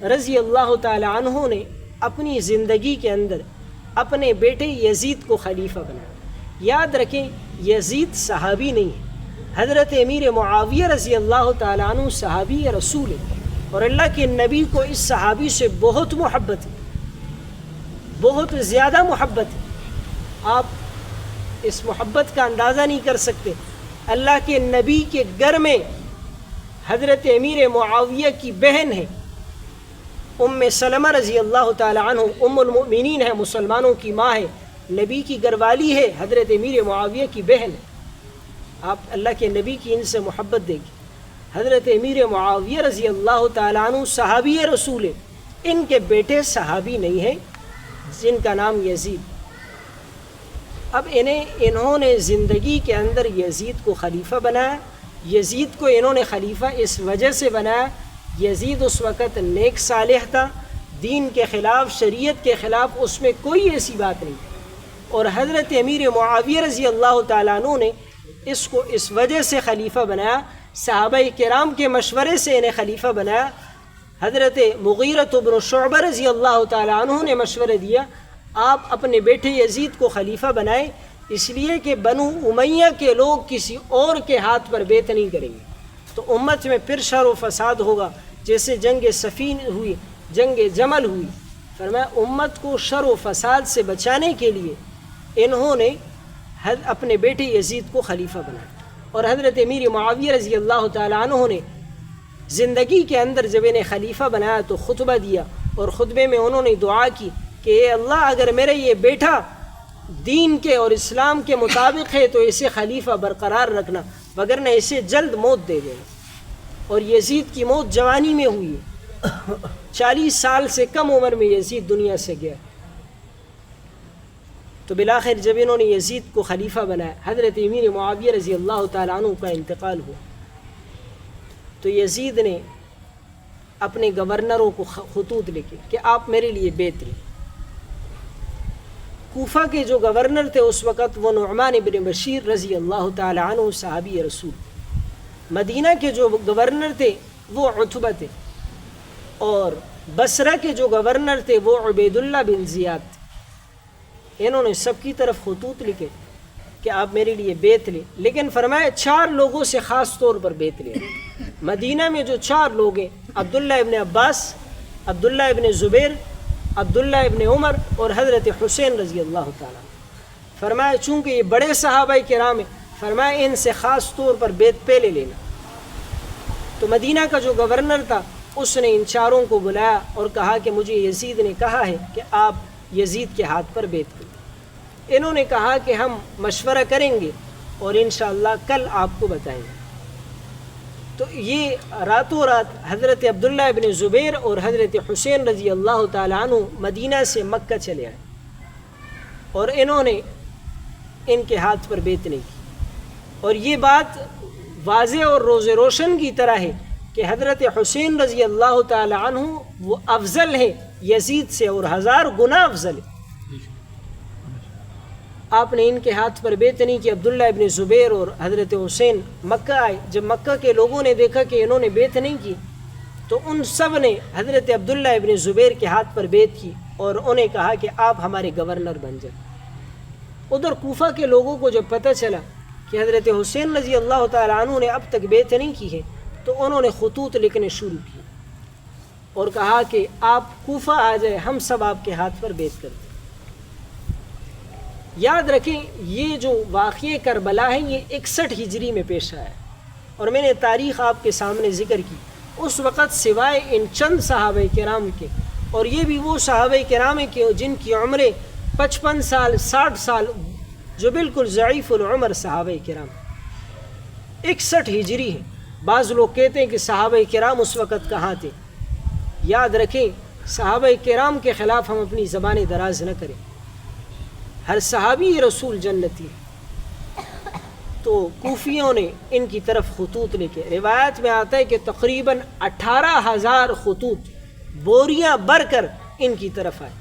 رضی اللہ تعالی عنہ نے اپنی زندگی کے اندر اپنے بیٹے یزید کو خلیفہ بنایا. یاد رکھیں یزید صحابی نہیں ہے، حضرت امیر معاویہ رضی اللہ تعالی عنہ صحابی رسول ہے، اور اللہ کے نبی کو اس صحابی سے بہت محبت ہے، بہت زیادہ محبت ہے. آپ اس محبت کا اندازہ نہیں کر سکتے. اللہ کے نبی کے گھر میں حضرت امیر معاویہ کی بہن ہے ام سلمہ رضی اللہ تعالی عنہ، ام المؤمنین ہے، مسلمانوں کی ماں ہے، نبی کی گھر والی ہے، حضرت امیر معاویہ کی بہن ہے. آپ اللہ کے نبی کی ان سے محبت دیکھیں. حضرت امیر معاویہ رضی اللہ تعالی عنہ صحابی رسول ہے، ان کے بیٹے صحابی نہیں ہیں جن کا نام یزید. اب انہوں نے زندگی کے اندر یزید کو خلیفہ بنایا. یزید کو انہوں نے خلیفہ اس وجہ سے بنایا، یزید اس وقت نیک صالح تھا، دین کے خلاف، شریعت کے خلاف اس میں کوئی ایسی بات نہیں. اور حضرت امیر معاویہ رضی اللہ تعالیٰ عنہ نے اس کو اس وجہ سے خلیفہ بنایا، صحابہ کرام کے مشورے سے انہیں خلیفہ بنایا. حضرت مغیرۃ بن شعبہ رضی اللہ تعالیٰ عنہ نے مشورہ دیا آپ اپنے بیٹے یزید کو خلیفہ بنائیں، اس لیے کہ بنو امیہ کے لوگ کسی اور کے ہاتھ پر بیعت نہیں کریں گے تو امت میں پھر شر و فساد ہوگا. جیسے جنگ صفین ہوئی، جنگ جمل ہوئی. فرمایا امت کو شر و فساد سے بچانے کے لیے انہوں نے اپنے بیٹے یزید کو خلیفہ بنایا. اور حضرت امیر معاویہ رضی اللہ تعالیٰ عنہ نے زندگی کے اندر جب انہیں خلیفہ بنایا تو خطبہ دیا، اور خطبے میں انہوں نے دعا کی کہ اے اللہ اگر میرا یہ بیٹا دین کے اور اسلام کے مطابق ہے تو اسے خلیفہ برقرار رکھنا، وگرنہ اسے جلد موت دے دینا. اور یزید کی موت جوانی میں ہوئی، 40 سال سے کم عمر میں یزید دنیا سے گیا. تو بالآخر جب انہوں نے یزید کو خلیفہ بنایا، حضرت امیر معاویہ رضی اللہ تعالیٰ عنہ کا انتقال ہوا، تو یزید نے اپنے گورنروں کو خطوط لکھے کہ آپ میرے لیے بیعت لیں. کوفہ کے جو گورنر تھے اس وقت وہ نعمان بن بشیر رضی اللہ تعالی عنہ صحابی رسول. مدینہ کے جو گورنر تھے وہ عتبہ تھے، اور بصرہ کے جو گورنر تھے وہ عبید اللہ بن زیاد تھے. انہوں نے سب کی طرف خطوط لکھے کہ آپ میرے لیے بیعت لیں، لیکن فرمایا 4 لوگوں سے خاص طور پر بیعت لیں. مدینہ میں جو 4 لوگ ہیں، عبداللہ ابن عباس، عبداللہ ابن زبیر، عبداللہ ابن عمر اور حضرت حسین رضی اللہ تعالیٰ. فرمایا چونکہ یہ بڑے صحابہ کرام ہیں، فرمایا ان سے خاص طور پر بیعت پہلے لینا. تو مدینہ کا جو گورنر تھا اس نے ان 4 کو بلایا اور کہا کہ مجھے یزید نے کہا ہے کہ آپ یزید کے ہاتھ پر بیعت کریں. انہوں نے کہا کہ ہم مشورہ کریں گے اور انشاءاللہ کل آپ کو بتائیں گے. تو یہ راتوں رات حضرت عبداللہ ابن زبیر اور حضرت حسین رضی اللہ تعالیٰ عنہ مدینہ سے مکہ چلے آئے. اور انہوں نے ان کے ہاتھ پر بیعت نہیں کی۔ اور یہ بات واضح اور روز روشن کی طرح ہے کہ حضرت حسین رضی اللہ تعالی عنہ وہ افضل ہے یزید سے، اور 1000 گنا افضل ہے۔ آپ نے ان کے ہاتھ پر بیعت نہیں کی۔ عبداللہ ابن زبیر اور حضرت حسین مکہ آئے، جب مکہ کے لوگوں نے دیکھا کہ انہوں نے بیعت نہیں کی تو ان سب نے حضرت عبداللہ ابن زبیر کے ہاتھ پر بیعت کی اور انہیں کہا کہ آپ ہمارے گورنر بن جائیں۔ ادھر کوفہ کے لوگوں کو جب پتہ چلا کہ حضرت حسین رضی اللہ تعالیٰ عنہ نے اب تک بیعت نہیں کی ہے تو انہوں نے خطوط لکھنے شروع کیے اور کہا کہ آپ کوفہ آ جائیں، ہم سب آپ کے ہاتھ پر بیعت کرتے ہیں۔ یاد رکھیں یہ جو واقعہ کربلا ہے یہ 61 ہجری میں پیش آیا ہے، اور میں نے تاریخ آپ کے سامنے ذکر کی۔ اس وقت سوائے ان چند صحابہ کرام کے، اور یہ بھی وہ صحابہ کرام ہیں کہ جن کی عمریں 55 سال 60 سال، جو بالکل ضعیف العمر صحابہ کرام، 61 ہجری ہے۔ بعض لوگ کہتے ہیں کہ صحابہ کرام اس وقت کہاں تھے۔ یاد رکھیں صحابہ کرام کے خلاف ہم اپنی زبانیں دراز نہ کریں، ہر صحابی رسول جنتی ہے۔ تو کوفیوں نے ان کی طرف خطوط لکھے، روایت میں آتا ہے کہ تقریباً 18,000 خطوط بوریاں بھر کر ان کی طرف آئے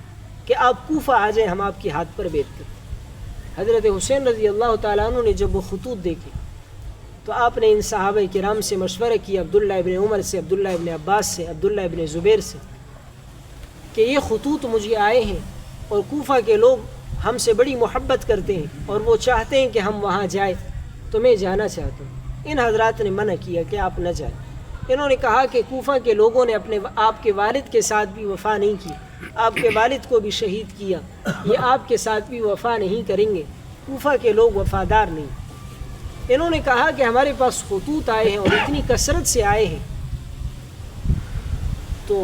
کہ آپ کوفہ آ جائیں، ہم آپ کے ہاتھ پر بیعت کرتے ہیں۔ حضرت حسین رضی اللہ تعالیٰ عنہ نے جب وہ خطوط دیکھے تو آپ نے ان صحابہ کرام سے مشورہ کیا، عبداللہ ابن عمر سے، عبداللہ ابن عباس سے، عبداللہ ابن زبیر سے، کہ یہ خطوط مجھے آئے ہیں اور کوفہ کے لوگ ہم سے بڑی محبت کرتے ہیں اور وہ چاہتے ہیں کہ ہم وہاں جائیں، تو میں جانا چاہتا ہوں۔ ان حضرات نے منع کیا کہ آپ نہ جائیں۔ انہوں نے کہا کہ کوفہ کے لوگوں نے آپ کے والد کے ساتھ بھی وفا نہیں کی، آپ کے والد کو بھی شہید کیا، یہ آپ کے ساتھ بھی وفا نہیں کریں گے، کوفہ کے لوگ وفادار نہیں۔ انہوں نے کہا کہ ہمارے پاس خطوط آئے ہیں اور اتنی کثرت سے آئے ہیں۔ تو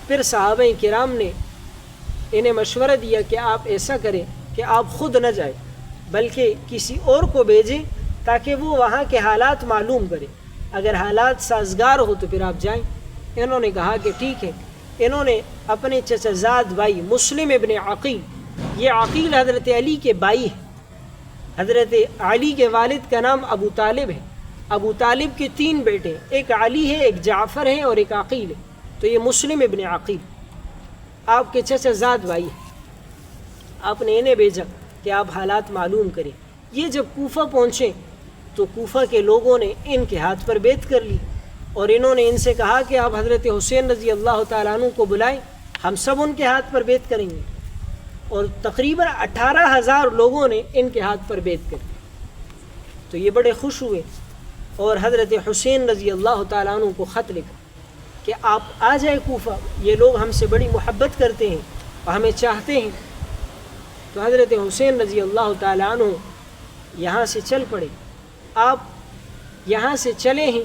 پھر صحابہ کرام نے انہیں مشورہ دیا کہ آپ ایسا کریں کہ آپ خود نہ جائیں بلکہ کسی اور کو بھیجیں تاکہ وہ وہاں کے حالات معلوم کرے، اگر حالات سازگار ہو تو پھر آپ جائیں۔ انہوں نے کہا کہ ٹھیک ہے۔ انہوں نے اپنے چچا زاد بھائی مسلم ابن عقیل، یہ عقیل حضرت علی کے بھائی ہیں، حضرت علی کے والد کا نام ابو طالب ہے، ابو طالب کے 3 بیٹے، ایک علی ہے، ایک جعفر ہے اور ایک عقیل ہے، تو یہ مسلم ابن عقیل آپ کے چچا زاد بھائی ہیں۔ آپ نے انہیں بھیجا کہ آپ حالات معلوم کریں۔ یہ جب کوفہ پہنچے تو کوفہ کے لوگوں نے ان کے ہاتھ پر بیعت کر لی اور انہوں نے ان سے کہا کہ آپ حضرت حسین رضی اللہ تعالیٰ عنہ کو بلائیں، ہم سب ان کے ہاتھ پر بیعت کریں گے۔ اور تقریباً 18,000 لوگوں نے ان کے ہاتھ پر بیعت کر دی۔ تو یہ بڑے خوش ہوئے اور حضرت حسین رضی اللہ تعالیٰ عنہ کو خط لکھا کہ آپ آ جائیں کوفہ، یہ لوگ ہم سے بڑی محبت کرتے ہیں اور ہمیں چاہتے ہیں۔ تو حضرت حسین رضی اللہ تعالیٰ عنہ یہاں سے چل پڑے۔ آپ یہاں سے چلے ہیں،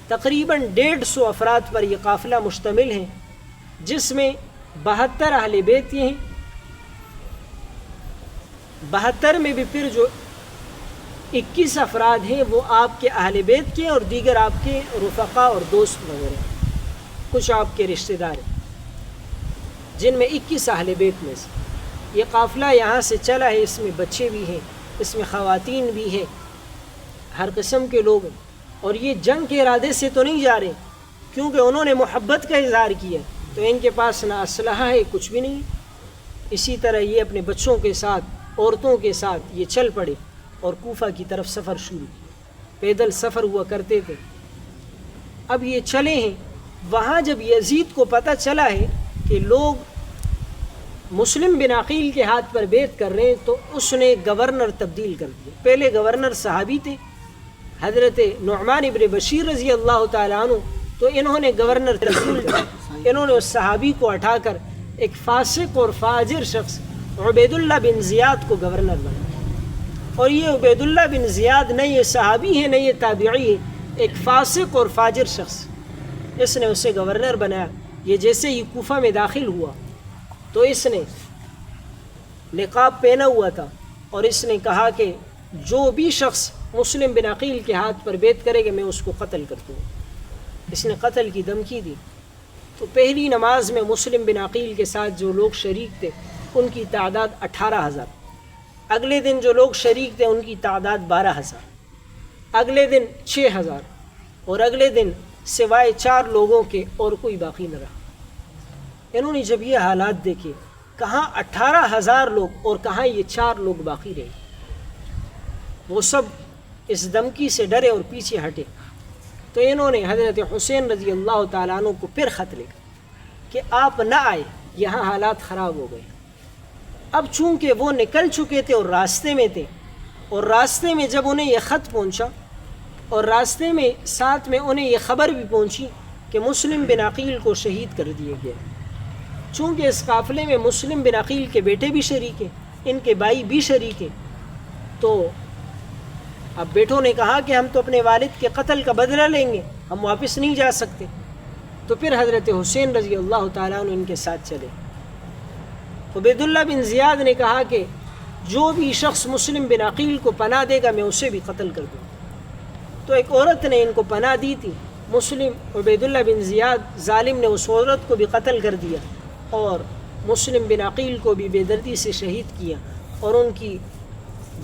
تقریباً 150 افراد پر یہ قافلہ مشتمل ہے، جس میں 72 اہل بیت ہیں۔ 72 میں بھی پھر جو 21 افراد ہیں وہ آپ کے اہل بیت کے اور دیگر آپ کے رفقا اور دوست وغیرہ، کچھ آپ کے رشتہ دار ہیں، جن میں 21 اہل بیت میں سے یہ قافلہ یہاں سے چلا ہے۔ اس میں بچے بھی ہیں، اس میں خواتین بھی ہیں، ہر قسم کے لوگ ہیں۔ اور یہ جنگ کے ارادے سے تو نہیں جا رہے، کیونکہ انہوں نے محبت کا اظہار کیا تو ان کے پاس نہ اسلحہ ہے، کچھ بھی نہیں۔ اسی طرح یہ اپنے بچوں کے ساتھ، عورتوں کے ساتھ یہ چل پڑے اور کوفہ کی طرف سفر شروع کیا۔ پیدل سفر ہوا کرتے تھے۔ اب یہ چلے ہیں، وہاں جب یزید کو پتہ چلا ہے کہ لوگ مسلم بن عقیل کے ہاتھ پر بیعت کر رہے ہیں تو اس نے گورنر تبدیل کر دیا۔ پہلے گورنر صحابی تھے حضرت نعمان ابن بشیر رضی اللہ تعالیٰ عنہ، تو انہوں نے گورنر تبدیل کر، انہوں نے اس صحابی کو ہٹا کر ایک فاسق اور فاجر شخص عبید اللہ بن زیاد کو گورنر بنا۔ اور یہ عبید اللہ بن زیاد نہ یہ صحابی ہے نہ یہ تابعی ہے، ایک فاسق اور فاجر شخص، اس نے اسے گورنر بنایا۔ یہ جیسے ہی کوفہ میں داخل ہوا تو اس نے نقاب پہنا ہوا تھا اور اس نے کہا کہ جو بھی شخص مسلم بن عقیل کے ہاتھ پر بیعت کرے گا میں اس کو قتل کر دوں۔ اس نے قتل کی دھمکی دی۔ تو پہلی نماز میں مسلم بن عقیل کے ساتھ جو لوگ شریک تھے ان کی تعداد 18,000، اگلے دن جو لوگ شریک تھے ان کی تعداد 12,000، اگلے دن 6,000، اور اگلے دن سوائے 4 لوگوں کے اور کوئی باقی نہ رہا۔ انہوں نے جب یہ حالات دیکھے، کہاں 18,000 لوگ اور کہاں یہ 4 لوگ باقی رہے، وہ سب اس دھمکی سے ڈرے اور پیچھے ہٹے۔ تو انہوں نے حضرت حسین رضی اللہ تعالیٰ عنہ کو پھر خط لکھا کہ آپ نہ آئے، یہاں حالات خراب ہو گئے۔ اب چونکہ وہ نکل چکے تھے اور راستے میں تھے، اور راستے میں جب انہیں یہ خط پہنچا اور راستے میں ساتھ میں انہیں یہ خبر بھی پہنچی کہ مسلم بن عقیل کو شہید کر دیا گیا، چونکہ اس قافلے میں مسلم بن عقیل کے بیٹے بھی شریک ہیں، ان کے بھائی بھی شریک ہیں، تو اب بیٹوں نے کہا کہ ہم تو اپنے والد کے قتل کا بدلہ لیں گے، ہم واپس نہیں جا سکتے۔ تو پھر حضرت حسین رضی اللہ تعالیٰ عنہ ان کے ساتھ چلے۔ عبید اللہ بن زیاد نے کہا کہ جو بھی شخص مسلم بن عقیل کو پناہ دے گا میں اسے بھی قتل کر دوں۔ تو ایک عورت نے ان کو پناہ دی تھی، مسلم عبید اللہ بن زیاد ظالم نے اس عورت کو بھی قتل کر دیا اور مسلم بن عقیل کو بھی بے دردی سے شہید کیا، اور ان کی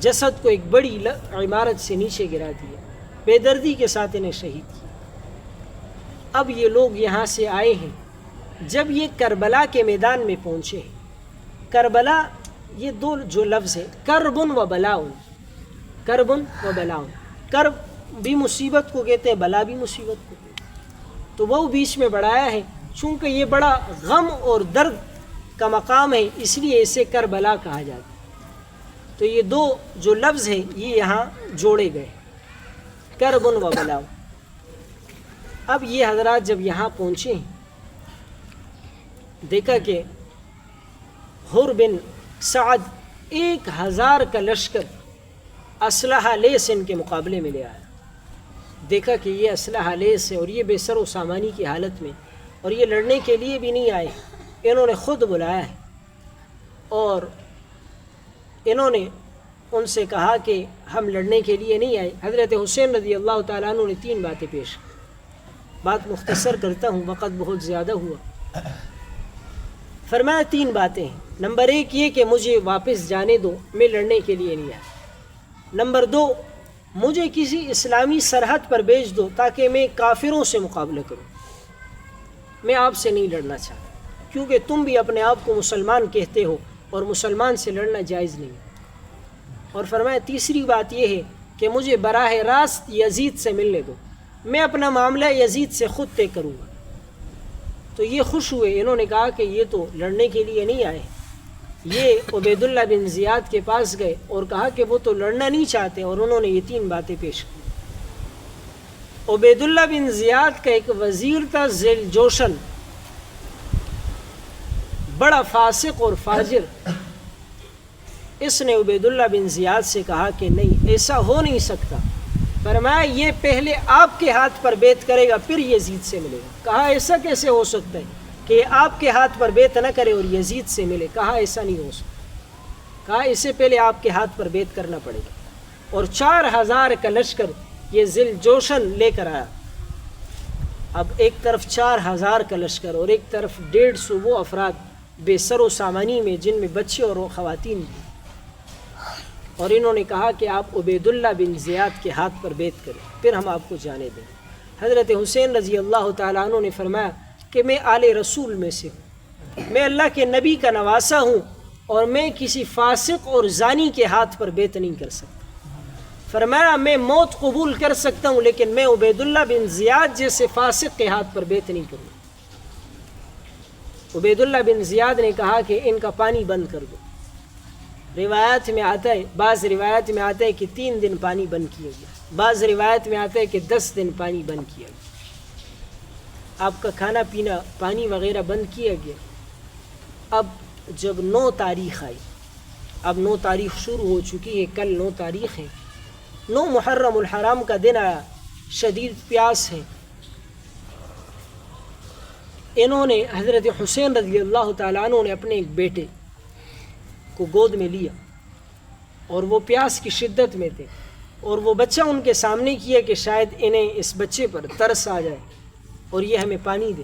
جسد کو ایک بڑی عمارت سے نیچے گرا دیا، بے دردی کے ساتھ انہیں شہید کیا۔ اب یہ لوگ یہاں سے آئے ہیں، جب یہ کربلا کے میدان میں پہنچے ہیں، کربلا یہ 2 جو لفظ ہے، کربن و بلاؤن، کربن و بلاؤن، کرب بھی مصیبت کو کہتے ہیں، بلا بھی مصیبت کو کہتے ہیں، تو وہ بیچ میں بڑھایا ہے، چونکہ یہ بڑا غم اور درد کا مقام ہے اس لیے اسے کربلا کہا جاتا ہے۔ تو یہ 2 جو لفظ ہیں یہ یہاں جوڑے گئے، کربن و بلاؤن۔ اب یہ حضرات جب یہاں پہنچے ہیں، دیکھا کہ حر بن سعد 1,000 کا لشکر اسلحہ لیس ان کے مقابلے میں لے آیا۔ دیکھا کہ یہ اسلحہ لیس ہے اور یہ بے سر و سامانی کی حالت میں، اور یہ لڑنے کے لیے بھی نہیں آئے، انہوں نے خود بلایا ہے، اور انہوں نے ان سے کہا کہ ہم لڑنے کے لیے نہیں آئے۔ حضرت حسین رضی اللہ تعالیٰ عنہ نے 3 باتیں پیش کی، بات مختصر کرتا ہوں، وقت بہت زیادہ ہوا۔ فرمایا 3 باتیں ہیں، نمبر 1 یہ کہ مجھے واپس جانے دو، میں لڑنے کے لیے نہیں آیا۔ نمبر 2 مجھے کسی اسلامی سرحد پر بھیج دو تاکہ میں کافروں سے مقابلہ کروں، میں آپ سے نہیں لڑنا چاہتا، کیونکہ تم بھی اپنے آپ کو مسلمان کہتے ہو اور مسلمان سے لڑنا جائز نہیں۔ اور فرمایا تیسری بات یہ ہے کہ مجھے براہ راست یزید سے ملنے دو، میں اپنا معاملہ یزید سے خود طے کروں گا۔ تو یہ خوش ہوئے، انہوں نے کہا کہ یہ تو لڑنے کے لیے نہیں آئے۔ یہ عبید اللہ بن زیاد کے پاس گئے اور کہا کہ وہ تو لڑنا نہیں چاہتے، اور انہوں نے یہ 3 باتیں پیش کی۔ عبید اللہ بن زیاد کا ایک وزیر تھا ذیل جوشن، بڑا فاسق اور فاجر، اس نے عبید اللہ بن زیاد سے کہا کہ نہیں، ایسا ہو نہیں سکتا۔ فرمایا یہ پہلے آپ کے ہاتھ پر بیعت کرے گا پھر یزید سے ملے گا۔ کہا ایسا کیسے ہو سکتا ہے کہ آپ کے ہاتھ پر بیعت نہ کرے اور یزید سے ملے؟ کہا ایسا نہیں ہو سکتا، کہا اس سے پہلے آپ کے ہاتھ پر بیعت کرنا پڑے گا۔ اور 4,000 کا لشکر یہ ذیل جوشن لے کر آیا۔ اب ایک طرف 4,000 کا لشکر اور ایک طرف 150 وہ افراد بے سر و سامانی میں، جن میں بچے اور خواتین بھی، اور انہوں نے کہا کہ آپ عبید اللہ بن زیاد کے ہاتھ پر بیعت کریں پھر ہم آپ کو جانے دیں۔ حضرت حسین رضی اللہ تعالیٰ عنہ نے فرمایا کہ میں آل رسول میں سے ہوں، میں اللہ کے نبی کا نواسا ہوں، اور میں کسی فاسق اور زانی کے ہاتھ پر بیعت نہیں کر سکتا۔ فرمایا میں موت قبول کر سکتا ہوں لیکن میں عبید اللہ بن زیاد جیسے فاسق کے ہاتھ پر بیعت نہیں کروں۔ عبید اللہ بن زیاد نے کہا کہ ان کا پانی بند کر دو۔ روایات میں آتا ہے، بعض روایت میں آتا ہے کہ 3 دن پانی بند کیا گیا، بعض روایت میں آتا ہے کہ 10 دن پانی بند کیا گیا، آپ کا کھانا پینا پانی وغیرہ بند کیا گیا۔ اب جب 9 تاریخ آئی، اب 9 تاریخ شروع ہو چکی ہے، کل 9 تاریخ ہے، 9 محرم الحرام کا دن آیا، شدید پیاس ہے۔ انہوں نے حضرت حسین رضی اللہ تعالیٰ عنہ نے اپنے ایک بیٹے کو گود میں لیا، اور وہ پیاس کی شدت میں تھے، اور وہ بچہ ان کے سامنے کیا کہ شاید انہیں اس بچے پر ترس آ جائے اور یہ ہمیں پانی دے۔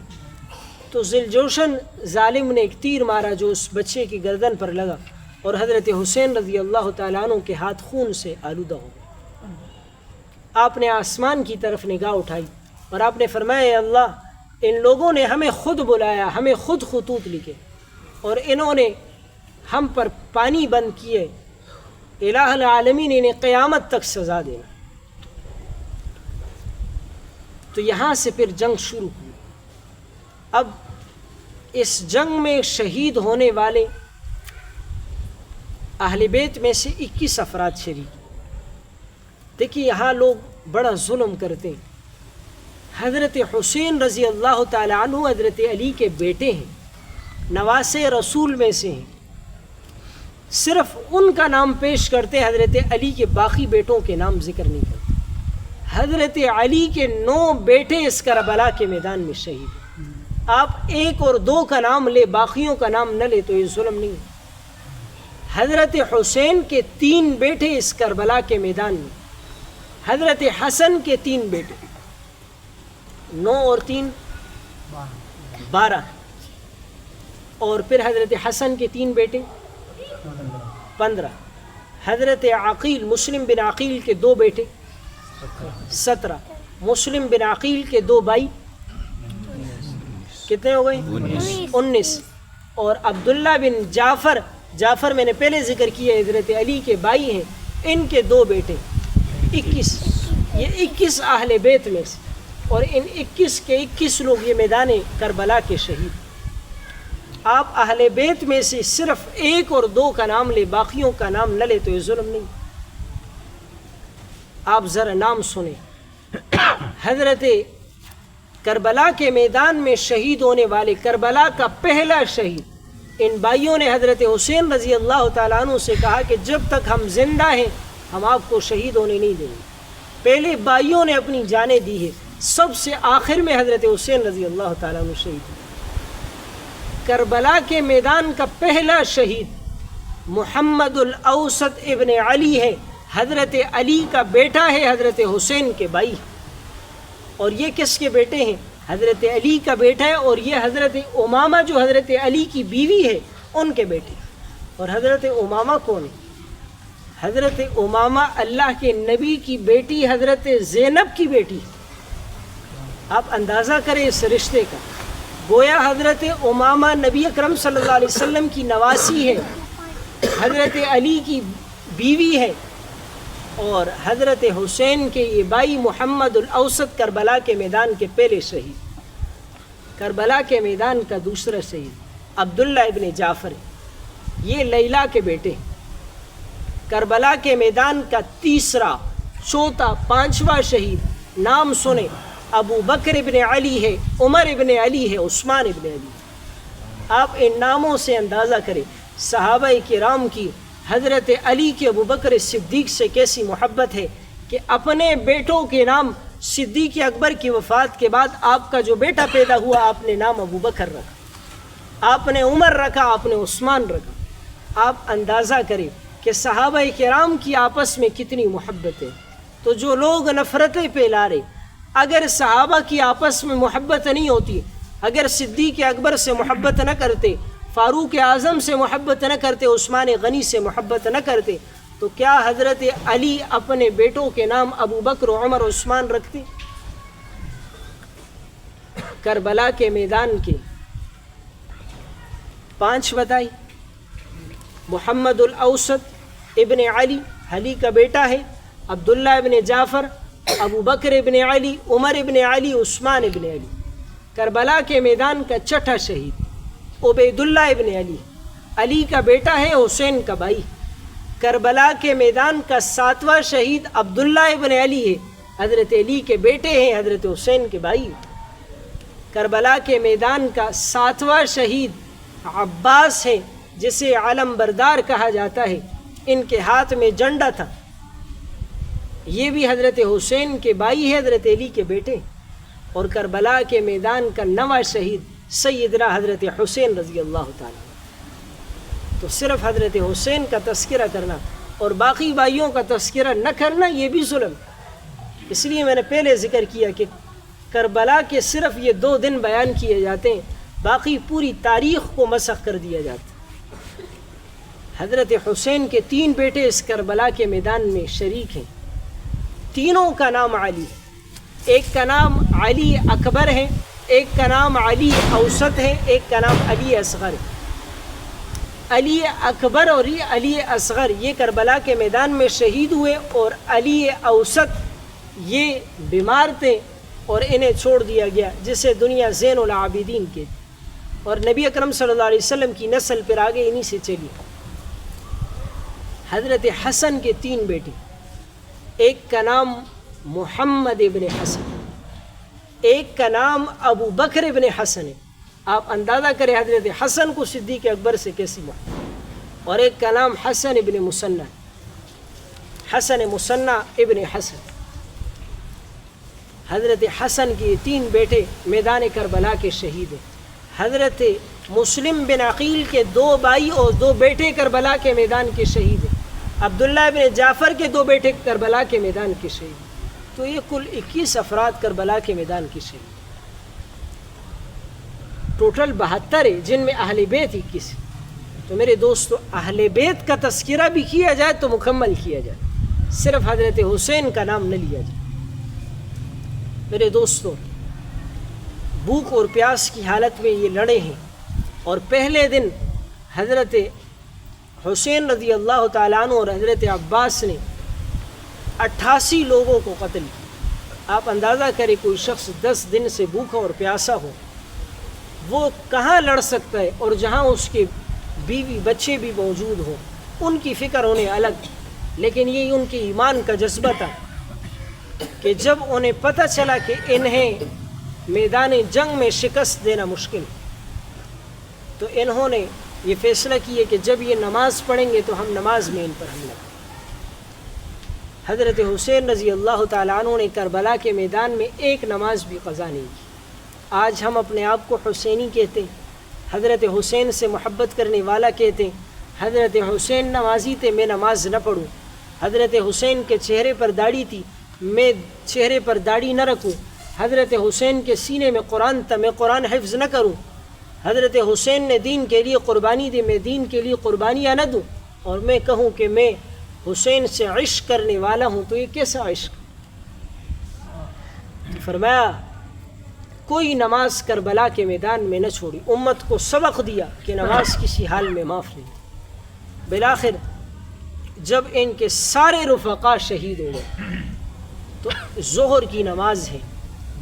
تو ذوالجوشن ظالم نے ایک تیر مارا جو اس بچے کی گردن پر لگا، اور حضرت حسین رضی اللہ تعالیٰ عنہ کے ہاتھ خون سے آلودہ ہو گئے۔ آپ نے آسمان کی طرف نگاہ اٹھائی اور آپ نے فرمایا اے اللہ، ان لوگوں نے ہمیں خود بلایا، ہمیں خود خطوط لکھے، اور انہوں نے ہم پر پانی بند کیے، الہ العالمین انہیں قیامت تک سزا دینا۔ تو یہاں سے پھر جنگ شروع ہوئی۔ اب اس جنگ میں شہید ہونے والے اہل بیت میں سے 21 افراد شریک۔ دیکھیے یہاں لوگ بڑا ظلم کرتے ہیں۔ حضرت حسین رضی اللہ تعالی عنہ حضرت علی کے بیٹے ہیں، نواسے رسول میں سے ہیں، صرف ان کا نام پیش کرتے، حضرت علی کے باقی بیٹوں کے نام ذکر نہیں کرتے۔ حضرت علی کے 9 بیٹے اس کربلا کے میدان میں شہید ہیں۔ آپ 1 اور 2 کا نام لے، باقیوں کا نام نہ لے تو یہ ظلم نہیں ہے۔ حضرت حسین کے 3 بیٹے اس کربلا کے میدان میں، حضرت حسن کے 3 بیٹے، 9 اور 3 12، اور پھر حضرت حسن کے 3 بیٹے 15، حضرت عقیل مسلم بن عقیل کے 2 بیٹے 17، مسلم بن عقیل کے 2 بھائی کتنے ہو گئے 19، اور عبداللہ بن جعفر میں نے پہلے ذکر کیا حضرت علی کے بھائی ہیں، ان کے 2 بیٹے 21۔ یہ 21 اہل بیت میں سے، اور ان 21 کے 21 لوگ یہ میدان کربلا کے شہید۔ آپ اہل بیت میں سے صرف 1 اور 2 کا نام لے، باقیوں کا نام نہ لے تو یہ ظلم نہیں۔ آپ ذرا نام سنیں۔ حضرت کربلا کے میدان میں شہید ہونے والے، کربلا کا پہلا شہید، ان بھائیوں نے حضرت حسین رضی اللہ تعالیٰ عنہ سے کہا کہ جب تک ہم زندہ ہیں ہم آپ کو شہید ہونے نہیں دیں گے۔ پہلے بھائیوں نے اپنی جانیں دی ہے، سب سے آخر میں حضرت حسین رضی اللہ تعالیٰ عنہ شہید ہوئے۔ کربلا کے میدان کا پہلا شہید محمد الاوسط ابن علی ہے، حضرت علی کا بیٹا ہے، حضرت حسین کے بھائی، اور یہ کس کے بیٹے ہیں؟ حضرت علی کا بیٹا ہے، اور یہ حضرت امامہ جو حضرت علی کی بیوی ہے ان کے بیٹے۔ اور حضرت امامہ کون ہے؟ حضرت امامہ اللہ کے نبی کی بیٹی حضرت زینب کی بیٹی۔ آپ اندازہ کریں اس رشتے کا، گویا حضرت امامہ نبی اکرم صلی اللہ علیہ وسلم کی نواسی ہے، حضرت علی کی بیوی ہے، اور حضرت حسین کے یہ بھائی محمد الاوسط کربلا کے میدان کے پہلے شہید۔ کربلا کے میدان کا دوسرا شہید عبداللہ ابن جعفر، یہ لیلا کے بیٹے۔ کربلا کے میدان کا تیسرا، چوتھا، 5واں شہید نام سنیں، ابو بکر ابن علی ہے، عمر ابن علی ہے، عثمان ابن علی۔ آپ ان ناموں سے اندازہ کریں صحابہ کرام کی حضرت علی کے ابو بکر صدیق سے کیسی محبت ہے کہ اپنے بیٹوں کے نام صدیق اکبر کی وفات کے بعد آپ کا جو بیٹا پیدا ہوا آپ نے نام ابو بکر رکھا، آپ نے عمر رکھا، آپ نے عثمان رکھا۔ آپ اندازہ کریں کہ صحابہ کرام کی آپس میں کتنی محبت ہے۔ تو جو لوگ نفرتیں پھیلا رہے، اگر صحابہ کی آپس میں محبت نہیں ہوتی، اگر صدیق اکبر سے محبت نہ کرتے، فاروق اعظم سے محبت نہ کرتے، عثمان غنی سے محبت نہ کرتے، تو کیا حضرت علی اپنے بیٹوں کے نام ابو بکر، عمر، عثمان رکھتے؟ کربلا کے میدان کے 5 بتائی، محمد الاوسط ابن علی کا بیٹا ہے، عبداللہ ابن جعفر، ابو بکر ابن علی، عمر ابن علی، عثمان ابن علی۔ کربلا کے میدان کا 6واں شہید عبید اللہ ابن علی کا بیٹا ہے، حسین کا بھائی۔ کربلا کے میدان کا 7واں شہید عبداللہ ابن علی ہے، حضرت علی کے بیٹے ہیں، حضرت حسین کے بھائی۔ کربلا کے میدان کا 7واں شہید عباس ہے، جسے علم بردار کہا جاتا ہے، ان کے ہاتھ میں جھنڈا تھا، یہ بھی حضرت حسین کے بھائی ہے، حضرت علی کے بیٹے۔ اور کربلا کے میدان کا 9واں شہید سیدنا حضرت حسین رضی اللہ تعالیٰ۔ تو صرف حضرت حسین کا تذکرہ کرنا اور باقی بھائیوں کا تذکرہ نہ کرنا یہ بھی ظلم۔ اس لیے میں نے پہلے ذکر کیا کہ کربلا کے صرف یہ 2 دن بیان کیے جاتے ہیں، باقی پوری تاریخ کو مسخ کر دیا جاتا۔ حضرت حسین کے 3 بیٹے اس کربلا کے میدان میں شریک ہیں، تینوں کا نام علی، ایک کا نام علی اکبر ہے، ایک کا نام علی اوسط ہے، ایک کا نام علی اصغر ہے۔ علی اکبر اور علی اصغر یہ کربلا کے میدان میں شہید ہوئے، اور علی اوسط یہ بیمار تھے اور انہیں چھوڑ دیا گیا، جسے دنیا زین العابدین کے، اور نبی اکرم صلی اللہ علیہ وسلم کی نسل پھر آگے انہی سے چلی۔ حضرت حسن کے 3 بیٹے، ایک کا نام محمد ابن حسن، ایک کا نام ابو بکر ابن حسن ہے۔ آپ اندازہ کریں حضرت حسن کو صدیق اکبر سے کیسی محبت، اور ایک کا نام حسن ابن مسنہ، حسن مسنہ ابن حسن۔ حضرت حسن کے 3 بیٹے میدان کربلا کے شہید ہیں۔ حضرت مسلم بن عقیل کے 2 بھائی اور 2 بیٹے کربلا کے میدان کے شہید ہیں۔ عبداللہ بن جعفر کے 2 بیٹے کربلا کے میدان کے شہید ہیں۔ تو یہ کل 21 افراد کربلا کے میدان کے شہید، ٹوٹل 72 ہے، جن میں اہل بیت 21 ہے۔ تو میرے دوستو، اہل بیت کا تذکرہ بھی کیا جائے تو مکمل کیا جائے، صرف حضرت حسین کا نام نہ لیا جائے۔ میرے دوستو، بھوک اور پیاس کی حالت میں یہ لڑے ہیں، اور پہلے دن حضرت حسین رضی اللہ تعالیٰ عنہ اور حضرت عباس نے 88 لوگوں کو قتل کیا۔ آپ اندازہ کریں کوئی شخص 10 دن سے بھوکا اور پیاسا ہو، وہ کہاں لڑ سکتا ہے، اور جہاں اس کے بیوی بچے بھی موجود ہوں، ان کی فکر انہیں الگ، لیکن یہ ان کے ایمان کا جذبہ تھا کہ جب انہیں پتہ چلا کہ انہیں میدان جنگ میں شکست دینا مشکل، تو انہوں نے یہ فیصلہ کیا کہ جب یہ نماز پڑھیں گے تو ہم نماز میں ان پر حملہ کریں۔ حضرت حسین رضی اللہ تعالیٰ عنہ نے کربلا کے میدان میں ایک نماز بھی قضا نہیں کی۔ آج ہم اپنے آپ کو حسینی کہتے ہیں، حضرت حسین سے محبت کرنے والا کہتے ہیں، حضرت حسین نمازی تھے میں نماز نہ پڑھوں، حضرت حسین کے چہرے پر داڑھی تھی میں چہرے پر داڑھی نہ رکھوں، حضرت حسین کے سینے میں قرآن تھا میں قرآن حفظ نہ کروں، حضرت حسین نے دین کے لیے قربانی دی میں دین کے لیے قربانیاں نہ دوں، اور میں کہوں کہ میں حسین سے عشق کرنے والا ہوں، تو یہ کیسا عشق؟ فرمایا کوئی نماز کربلا کے میدان میں نہ چھوڑی، امت کو سبق دیا کہ نماز کسی حال میں معاف نہیں۔ بالآخر جب ان کے سارے رفقا شہید ہو گئے تو ظہر کی نماز ہے،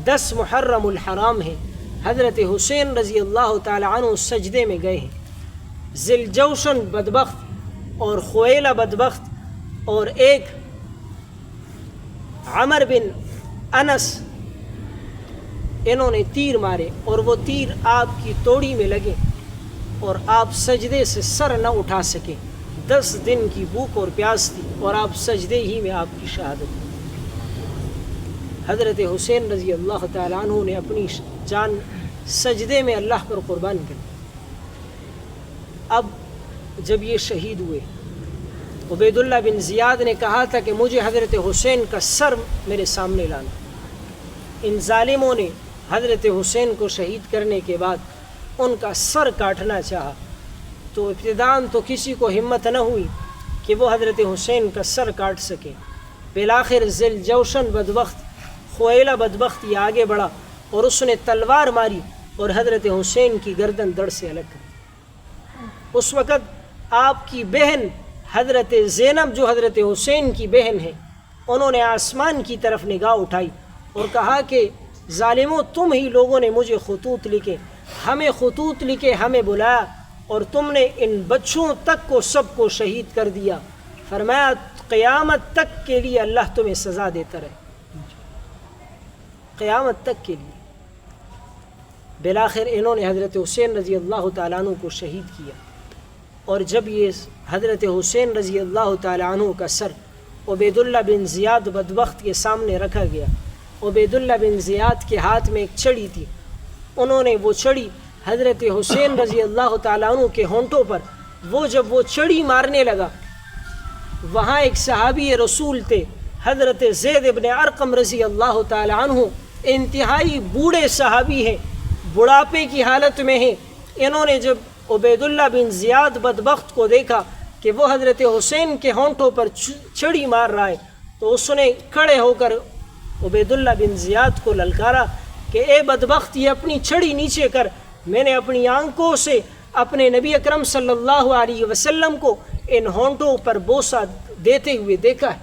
10 محرم الحرام ہے، حضرت حسین رضی اللہ تعالی عنہ سجدے میں گئے ہیں۔ ذوالجوشن بدبخت اور خویلہ بدبخت اور ایک عمر بن انس، انہوں نے تیر مارے اور وہ تیر آپ کی توڑی میں لگے اور آپ سجدے سے سر نہ اٹھا سکے۔ 10 دن کی بھوک اور پیاس تھی اور آپ سجدے ہی میں آپ کی شہادت ہوئی۔ حضرت حسین رضی اللہ تعالیٰ عنہ نے اپنی جان سجدے میں اللہ پر قربان کر دی۔ اب جب یہ شہید ہوئے، عبید اللہ بن زیاد نے کہا تھا کہ مجھے حضرت حسین کا سر میرے سامنے لانا۔ ان ظالموں نے حضرت حسین کو شہید کرنے کے بعد ان کا سر کاٹنا چاہا، تو ابتداءً تو کسی کو ہمت نہ ہوئی کہ وہ حضرت حسین کا سر کاٹ سکے۔ بالآخر ذوالجوشن بدبخت، خویلہ بدبخت یہ آگے بڑھا اور اس نے تلوار ماری اور حضرت حسین کی گردن دڑ سے الگ کر دی۔ اس وقت آپ کی بہن حضرت زینب جو حضرت حسین کی بہن ہے، انہوں نے آسمان کی طرف نگاہ اٹھائی اور کہا کہ ظالموں، تم ہی لوگوں نے مجھے خطوط لکھے، ہمیں خطوط لکھے، ہمیں بلایا، اور تم نے ان بچوں تک کو سب کو شہید کر دیا۔ فرمایا قیامت تک کے لیے اللہ تمہیں سزا دیتا رہے، قیامت تک کے لیے۔ بالآخر انہوں نے حضرت حسین رضی اللہ تعالیٰ عنہ کو شہید کیا، اور جب یہ حضرت حسین رضی اللہ تعالیٰ عنہ کا سر عبید اللہ بن زیاد بدبخت کے سامنے رکھا گیا، عبید اللہ بن زیاد کے ہاتھ میں ایک چھڑی تھی، انہوں نے وہ چھڑی حضرت حسین رضی اللہ تعالیٰ عنہ کے ہونٹوں پر، وہ جب وہ چھڑی مارنے لگا، وہاں ایک صحابی رسول تھے حضرت زید ابن ارقم رضی اللہ تعالیٰ عنہ، انتہائی بوڑھے صحابی ہیں، بڑھاپے کی حالت میں ہیں. انہوں نے جب عبید اللہ بن زیاد بدبخت کو دیکھا کہ وہ حضرت حسین کے ہونٹوں پر چھڑی مار رہا ہے تو اس نے کھڑے ہو کر عبید اللہ بن زیاد کو للکارا کہ اے بدبخت یہ اپنی چھڑی نیچے کر. میں نے اپنی آنکھوں سے اپنے نبی اکرم صلی اللہ علیہ وسلم کو ان ہونٹوں پر بوسہ دیتے ہوئے دیکھا ہے.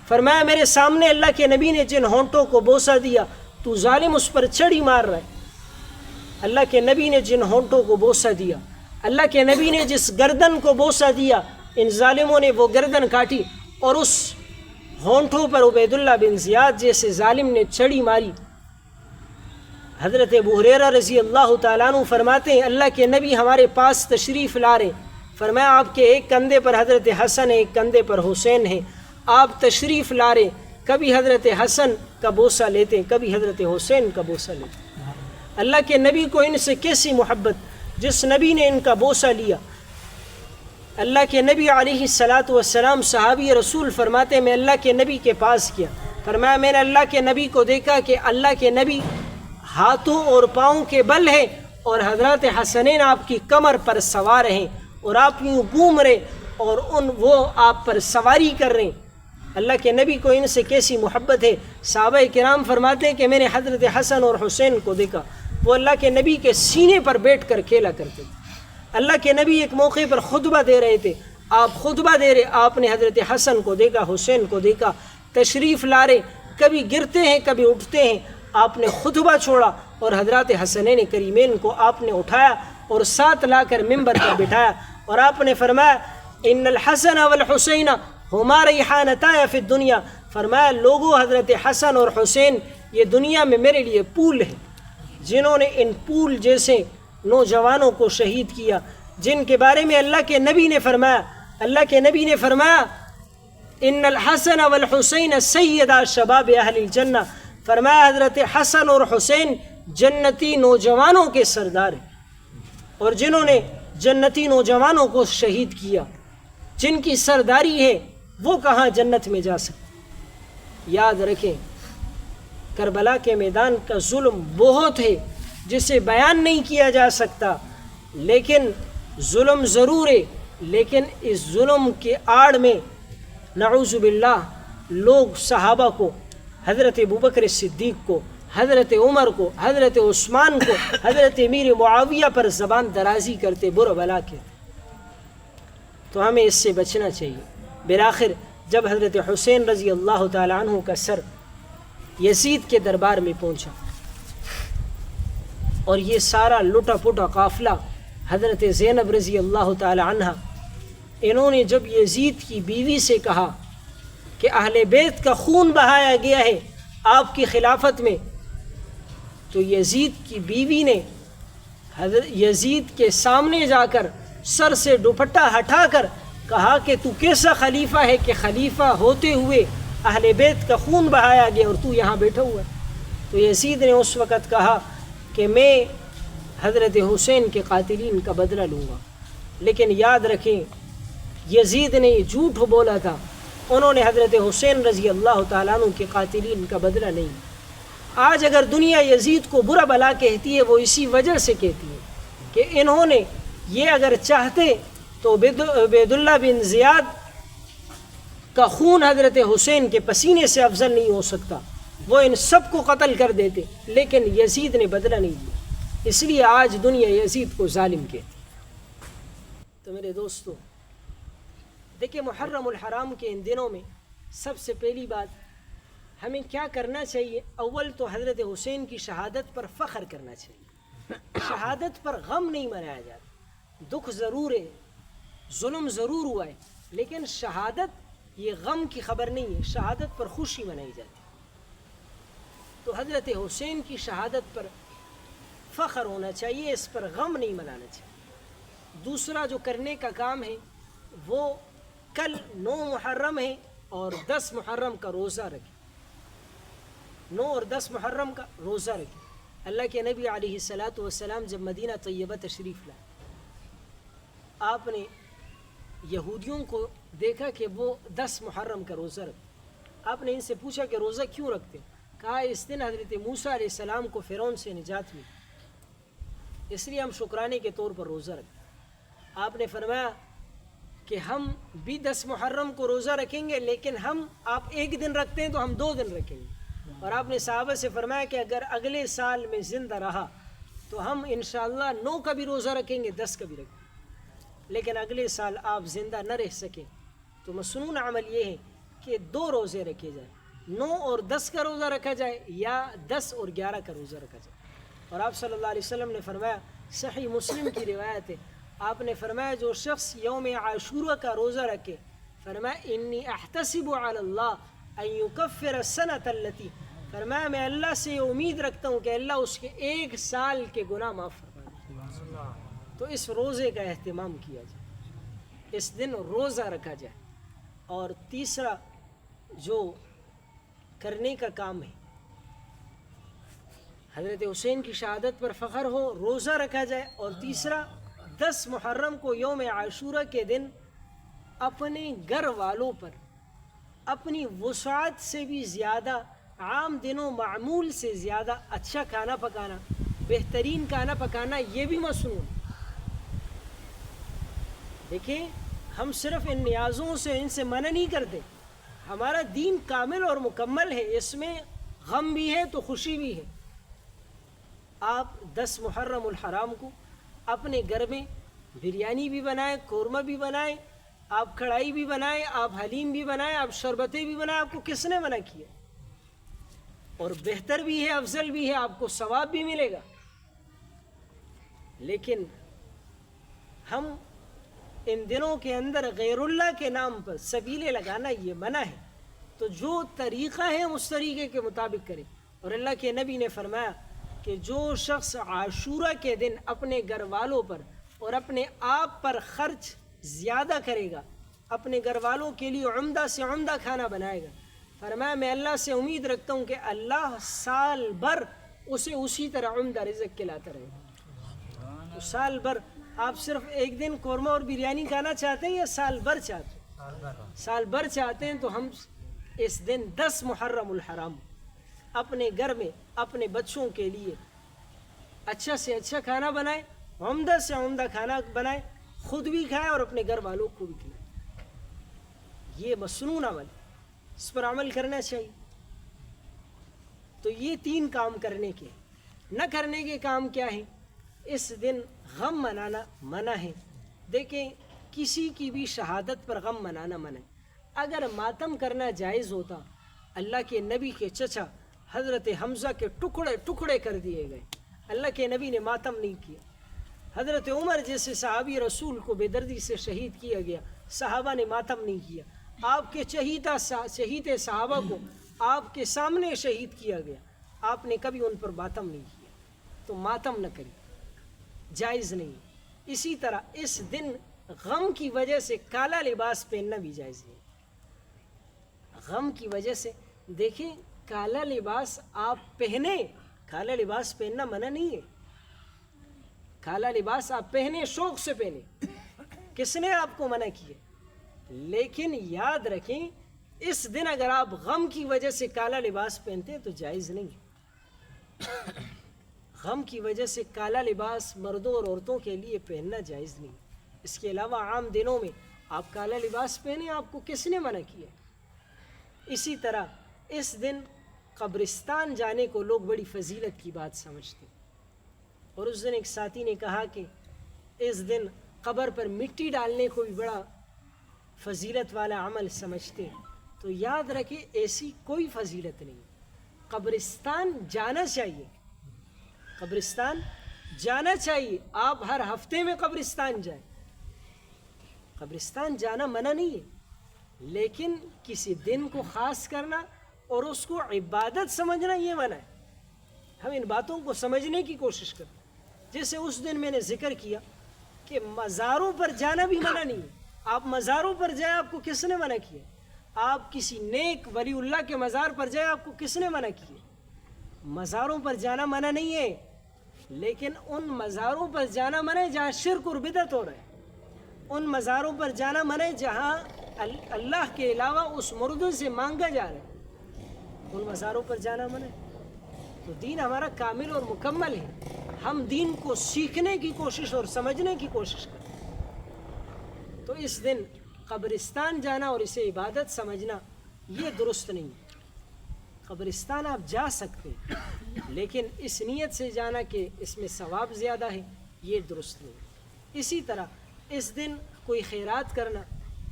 فرمایا میرے سامنے اللہ کے نبی نے جن ہونٹوں کو بوسہ دیا تو ظالم اس پر چھڑی مار رہا ہے. اللہ کے نبی نے جن ہونٹوں کو بوسہ دیا, اللہ کے نبی نے جس گردن کو بوسہ دیا, ان ظالموں نے وہ گردن کاٹی اور اس ہونٹوں پر عبید اللہ بن زیاد جیسے ظالم نے چھڑی ماری. حضرت ابو ہریرہ رضی اللہ تعالیٰ عنہ فرماتے ہیں اللہ کے نبی ہمارے پاس تشریف لا رہے. فرمایا آپ کے ایک کندھے پر حضرت حسن ہے, ایک کندھے پر حسین ہے. آپ تشریف لا رہے, کبھی حضرت حسن کا بوسہ لیتے, کبھی حضرت حسین کا بوسہ لیتے. اللہ کے نبی کو ان سے کیسی محبت, جس نبی نے ان کا بوسہ لیا. اللہ کے نبی علیہ السلام صحابی رسول فرماتے میں اللہ کے نبی کے پاس گیا. فرمایا میں نے اللہ کے نبی کو دیکھا کہ اللہ کے نبی ہاتھوں اور پاؤں کے بل ہیں اور حضرت حسنین آپ کی کمر پر سوار ہیں اور آپ یوں گھوم رہے اور وہ آپ پر سواری کر رہے ہیں. اللہ کے نبی کو ان سے کیسی محبت ہے. صحابہ کرام فرماتے ہیں کہ میں نے حضرت حسن اور حسین کو دیکھا, وہ اللہ کے نبی کے سینے پر بیٹھ کر کھیلا کرتے تھے. اللہ کے نبی ایک موقع پر خطبہ دے رہے تھے, آپ خطبہ دے رہے, آپ نے حضرت حسن کو دیکھا, حسین کو دیکھا, تشریف لا رہے, کبھی گرتے ہیں کبھی اٹھتے ہیں. آپ نے خطبہ چھوڑا اور حضرت حسنین کریمین کو آپ نے اٹھایا اور ساتھ لا کر ممبر پر بٹھایا اور آپ نے فرمایا ان الحسن والحسین ہما ریحانتایا فی الدنیا. فرمایا لوگوں حضرت حسن اور حسین یہ دنیا میں میرے لیے پھول ہیں, جنہوں نے ان پھول جیسے نوجوانوں کو شہید کیا, جن کے بارے میں اللہ کے نبی نے فرمایا, اللہ کے نبی نے فرمایا ان الحسن والحسین سیدا شباب اہل الجنہ. فرمایا حضرت حسن اور حسین جنتی نوجوانوں کے سردار ہیں, اور جنہوں نے جنتی نوجوانوں کو شہید کیا, جن کی سرداری ہے وہ کہاں جنت میں جا سکتے. یاد رکھیں کربلا کے میدان کا ظلم بہت ہے جسے بیان نہیں کیا جا سکتا, لیکن ظلم ضرور ہے. لیکن اس ظلم کے آڑ میں نعوذ باللہ لوگ صحابہ کو, حضرت ابوبکر صدیق کو, حضرت عمر کو, حضرت عثمان کو, حضرت امیر معاویہ پر زبان درازی کرتے, برا بلا کے. تو ہمیں اس سے بچنا چاہیے. بالآخر جب حضرت حسین رضی اللہ تعالیٰ عنہ کا سر یزید کے دربار میں پہنچا اور یہ سارا لٹا پٹا قافلہ حضرت زینب رضی اللہ تعالیٰ عنہ, انہوں نے جب یزید کی بیوی سے کہا کہ اہل بیت کا خون بہایا گیا ہے آپ کی خلافت میں, تو یزید کی بیوی نے یزید کے سامنے جا کر سر سے دوپٹہ ہٹا کر کہا کہ تو کیسا خلیفہ ہے کہ خلیفہ ہوتے ہوئے اہل بیت کا خون بہایا گیا اور تو یہاں بیٹھا ہوا. تو یزید نے اس وقت کہا کہ میں حضرت حسین کے قاتلین کا بدلہ لوں گا. لیکن یاد رکھیں یزید نے یہ جھوٹ بولا تھا, انہوں نے حضرت حسین رضی اللہ تعالیٰ عنہ کے قاتلین کا بدلہ نہیں. آج اگر دنیا یزید کو برا بلا کہتی ہے وہ اسی وجہ سے کہتی ہے کہ انہوں نے یہ اگر چاہتے تو عبید اللہ بن زیاد کا خون حضرت حسین کے پسینے سے افضل نہیں ہو سکتا, وہ ان سب کو قتل کر دیتے, لیکن یزید نے بدلہ نہیں دیا, اس لیے آج دنیا یزید کو ظالم کہتی. تو میرے دوستو دیکھیں محرم الحرام کے ان دنوں میں سب سے پہلی بات ہمیں کیا کرنا چاہیے. اول تو حضرت حسین کی شہادت پر فخر کرنا چاہیے. شہادت پر غم نہیں منایا جاتا, دکھ ضرور ہے, ظلم ضرور ہوا ہے, لیکن شہادت یہ غم کی خبر نہیں ہے, شہادت پر خوشی منائی جاتی. تو حضرت حسین کی شہادت پر فخر ہونا چاہیے, اس پر غم نہیں منانا چاہیے. دوسرا جو کرنے کا کام ہے وہ کل 9 محرم ہے اور 10 محرم کا روزہ رکھیں. 9 اور 10 محرم کا روزہ رکھیں. اللہ کے نبی علیہ السلام جب مدینہ طیبہ تشریف لائے, آپ نے یہودیوں کو دیکھا کہ وہ 10 محرم کا روزہ رکھتے. آپ نے ان سے پوچھا کہ روزہ کیوں رکھتے؟ کہا اس دن حضرت موسیٰ علیہ السلام کو فرعون سے نجات ملی. اس لیے ہم شکرانے کے طور پر روزہ رکھیں۔ آپ نے فرمایا کہ ہم بھی 10 محرم کو روزہ رکھیں گے، لیکن آپ ایک دن رکھتے ہیں تو ہم 2 دن رکھیں گے۔ اور آپ نے صحابہ سے فرمایا کہ اگر اگلے سال میں زندہ رہا تو ہم انشاءاللہ 9 کا بھی روزہ رکھیں گے، 10 کا بھی رکھیں گے۔ لیکن اگلے سال آپ زندہ نہ رہ سکیں تو مسنون عمل یہ ہے کہ 2 روزے رکھے جائیں، 9 اور 10 کا روزہ رکھا جائے یا 10 اور 11 کا روزہ رکھا جائے۔ اور آپ صلی اللہ علیہ وسلم نے فرمایا، صحیح مسلم کی روایت ہے، آپ نے فرمایا جو شخص یوم عاشورہ کا روزہ رکھے، فرمایا انی احتسب علی اللہ ان یکفر السنۃ التی، فرمایا میں اللہ سے امید رکھتا ہوں کہ اللہ اس کے 1 سال کے گناہ معاف فرما دے۔ تو اس روزے کا اہتمام کیا جائے، اس دن روزہ رکھا جائے۔ اور تیسرا جو کرنے کا کام ہے، حضرت حسین کی شہادت پر فخر ہو، روزہ رکھا جائے۔ اور تیسرا 10 محرم کو یوم عاشورہ کے دن اپنے گھر والوں پر اپنی وسعت سے بھی زیادہ، عام دنوں معمول سے زیادہ اچھا کھانا پکانا، بہترین کھانا پکانا، یہ بھی مسنون۔ دیکھیں ہم صرف ان نیازوں سے، ان سے منع نہیں کرتے، ہمارا دین کامل اور مکمل ہے، اس میں غم بھی ہے تو خوشی بھی ہے۔ آپ 10 محرم الحرام کو اپنے گھر میں بریانی بھی بنائیں، قورمہ بھی بنائیں، آپ کڑھائی بھی بنائیں، آپ حلیم بھی بنائیں، آپ شربتیں بھی بنائیں، آپ کو کس نے منع کیا؟ اور بہتر بھی ہے، افضل بھی ہے، آپ کو ثواب بھی ملے گا۔ لیکن ہم ان دنوں کے اندر غیر اللہ کے نام پر سبیلے لگانا یہ منع ہے۔ تو جو طریقہ ہے اس طریقے کے مطابق کریں۔ اور اللہ کے نبی نے فرمایا کہ جو شخص عاشورہ کے دن اپنے گھر والوں پر اور اپنے آپ پر خرچ زیادہ کرے گا، اپنے گھر والوں کے لیے عمدہ سے عمدہ کھانا بنائے گا، فرمایا میں اللہ سے امید رکھتا ہوں کہ اللہ سال بھر اسے اسی طرح عمدہ رزق کھلاتا رہے گا۔ تو سال بھر آپ صرف ایک دن قورمہ اور بریانی کھانا چاہتے ہیں یا سال بھر چاہتے ہیں؟ سال بھر چاہتے ہیں تو ہم اس دن 10 محرم الحرام اپنے گھر میں اپنے بچوں کے لیے اچھا سے اچھا کھانا بنائیں، عمدہ سے عمدہ کھانا بنائیں، خود بھی کھائیں اور اپنے گھر والوں کو بھی کھلائیں۔ یہ مسنون عمل، اس پر عمل کرنا چاہیے۔ تو یہ 3 کام کرنے کے، نہ کرنے کے کام کیا ہیں؟ اس دن غم منانا منع ہے۔ دیکھیں کسی کی بھی شہادت پر غم منانا منع ہے۔ اگر ماتم کرنا جائز ہوتا، اللہ کے نبی کے چچا حضرت حمزہ کے ٹکڑے ٹکڑے کر دیے گئے، اللہ کے نبی نے ماتم نہیں کیا۔ حضرت عمر جیسے صحابی رسول کو بے دردی سے شہید کیا گیا، صحابہ نے ماتم نہیں کیا۔ آپ کے شہید صحابہ کو آپ کے سامنے شہید کیا گیا، آپ نے کبھی ان پر ماتم نہیں کیا۔ تو ماتم نہ کریں، جائز نہیں۔ اسی طرح اس دن غم کی وجہ سے کالا لباس پہننا بھی جائز نہیں۔ غم کی وجہ سے دیکھیں کالا لباس آپ پہنیں، کالا لباس پہننا منع نہیں ہے۔ کالا لباس آپ پہنیں، شوق سے پہنیں، کس نے آپ کو منع کیا؟ لیکن یاد رکھیں اس دن اگر آپ غم کی وجہ سے کالا لباس پہنتے ہیں تو جائز نہیں ہے۔ غم کی وجہ سے کالا لباس مردوں اور عورتوں کے لیے پہننا جائز نہیں۔ اس کے علاوہ عام دنوں میں آپ کالا لباس پہنیں، آپ کو کس نے منع کیا؟ اسی طرح اس دن قبرستان جانے کو لوگ بڑی فضیلت کی بات سمجھتے ہیں۔ اور اس دن ایک ساتھی نے کہا کہ اس دن قبر پر مٹی ڈالنے کو بھی بڑا فضیلت والا عمل سمجھتے ہیں۔ تو یاد رکھیں ایسی کوئی فضیلت نہیں۔ قبرستان جانا چاہیے، قبرستان جانا چاہیے۔ آپ ہر ہفتے میں قبرستان جائیں، قبرستان جانا منع نہیں ہے، لیکن کسی دن کو خاص کرنا اور اس کو عبادت سمجھنا یہ منع ہے۔ ہم ان باتوں کو سمجھنے کی کوشش کریں۔ جیسے اس دن میں نے ذکر کیا کہ مزاروں پر جانا بھی منع نہیں ہے۔ آپ مزاروں پر جائیں، آپ کو کس نے منع کیا؟ آپ کسی نیک ولی اللہ کے مزار پر جائیں، آپ کو کس نے منع کیا؟ مزاروں پر جانا منع نہیں ہے، لیکن ان مزاروں پر جانا منع ہے جہاں شرک اور بدعت ہو رہا ہے۔ ان مزاروں پر جانا منع ہے جہاں اللہ کے علاوہ اس مردوں سے مانگا جا رہا ہے، ان مزاروں پر جانا منع ہے۔ تو دین ہمارا کامل اور مکمل ہے۔ ہم دین کو سیکھنے کی کوشش اور سمجھنے کی کوشش کریں تو اس دن قبرستان جانا اور اسے عبادت سمجھنا یہ درست نہیں ہے۔ قبرستان آپ جا سکتے ہیں لیکن اس نیت سے جانا کہ اس میں ثواب زیادہ ہے، یہ درست نہیں ہے۔ اسی طرح اس دن کوئی خیرات کرنا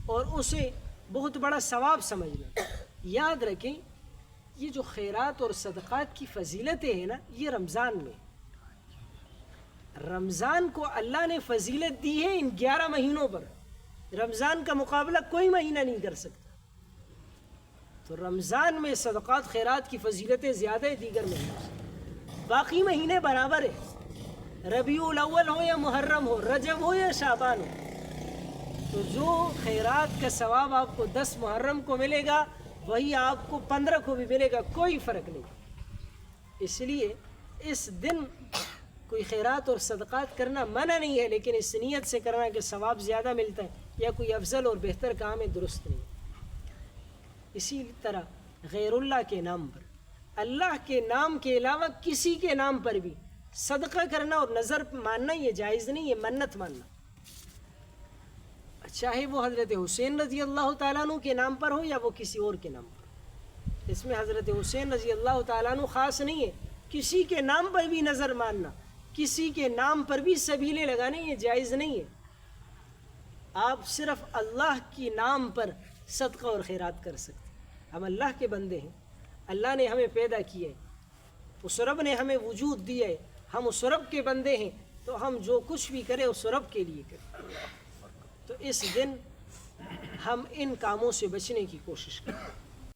اور اسے بہت بڑا ثواب سمجھنا، یاد رکھیں یہ جو خیرات اور صدقات کی فضیلتیں ہیں نا، یہ رمضان میں، رمضان کو اللہ نے فضیلت دی ہے ان 11 مہینوں پر، رمضان کا مقابلہ کوئی مہینہ نہیں کر سکتا۔ تو رمضان میں صدقات خیرات کی فضیلتیں زیادہ ہے دیگر مہینوں سے، باقی مہینے برابر ہے، ربیع الاول ہو یا محرم ہو، رجب ہو یا شعبان ہو۔ تو جو خیرات کا ثواب آپ کو 10 محرم کو ملے گا وہی آپ کو 15 کو بھی ملے گا، کوئی فرق نہیں۔ اس لیے اس دن کوئی خیرات اور صدقات کرنا منع نہیں ہے، لیکن اس نیت سے کرنا کہ ثواب زیادہ ملتا ہے یا کوئی افضل اور بہتر کام ہے، درست نہیں۔ اسی طرح غیر اللہ کے نام پر، اللہ کے نام کے علاوہ کسی کے نام پر بھی صدقہ کرنا اور نظر ماننا یہ جائز نہیں ہے، منت ماننا، چاہے وہ حضرت حسین رضی اللہ تعالیٰ عنہ کے نام پر ہو یا وہ کسی اور کے نام پر۔ اس میں حضرت حسین رضی اللہ تعالیٰ عنہ خاص نہیں ہے، کسی کے نام پر بھی نظر ماننا، کسی کے نام پر بھی سبیلیں لگانے یہ جائز نہیں ہے۔ آپ صرف اللہ کی نام پر صدقہ اور خیرات کر سکتے ہیں۔ ہم اللہ کے بندے ہیں، اللہ نے ہمیں پیدا کیا ہے، اس رب نے ہمیں وجود دیا ہے، ہم اس رب کے بندے ہیں، تو ہم جو کچھ بھی کریں اس رب کے لیے کریں۔ تو اس دن ہم ان کاموں سے بچنے کی کوشش کریں۔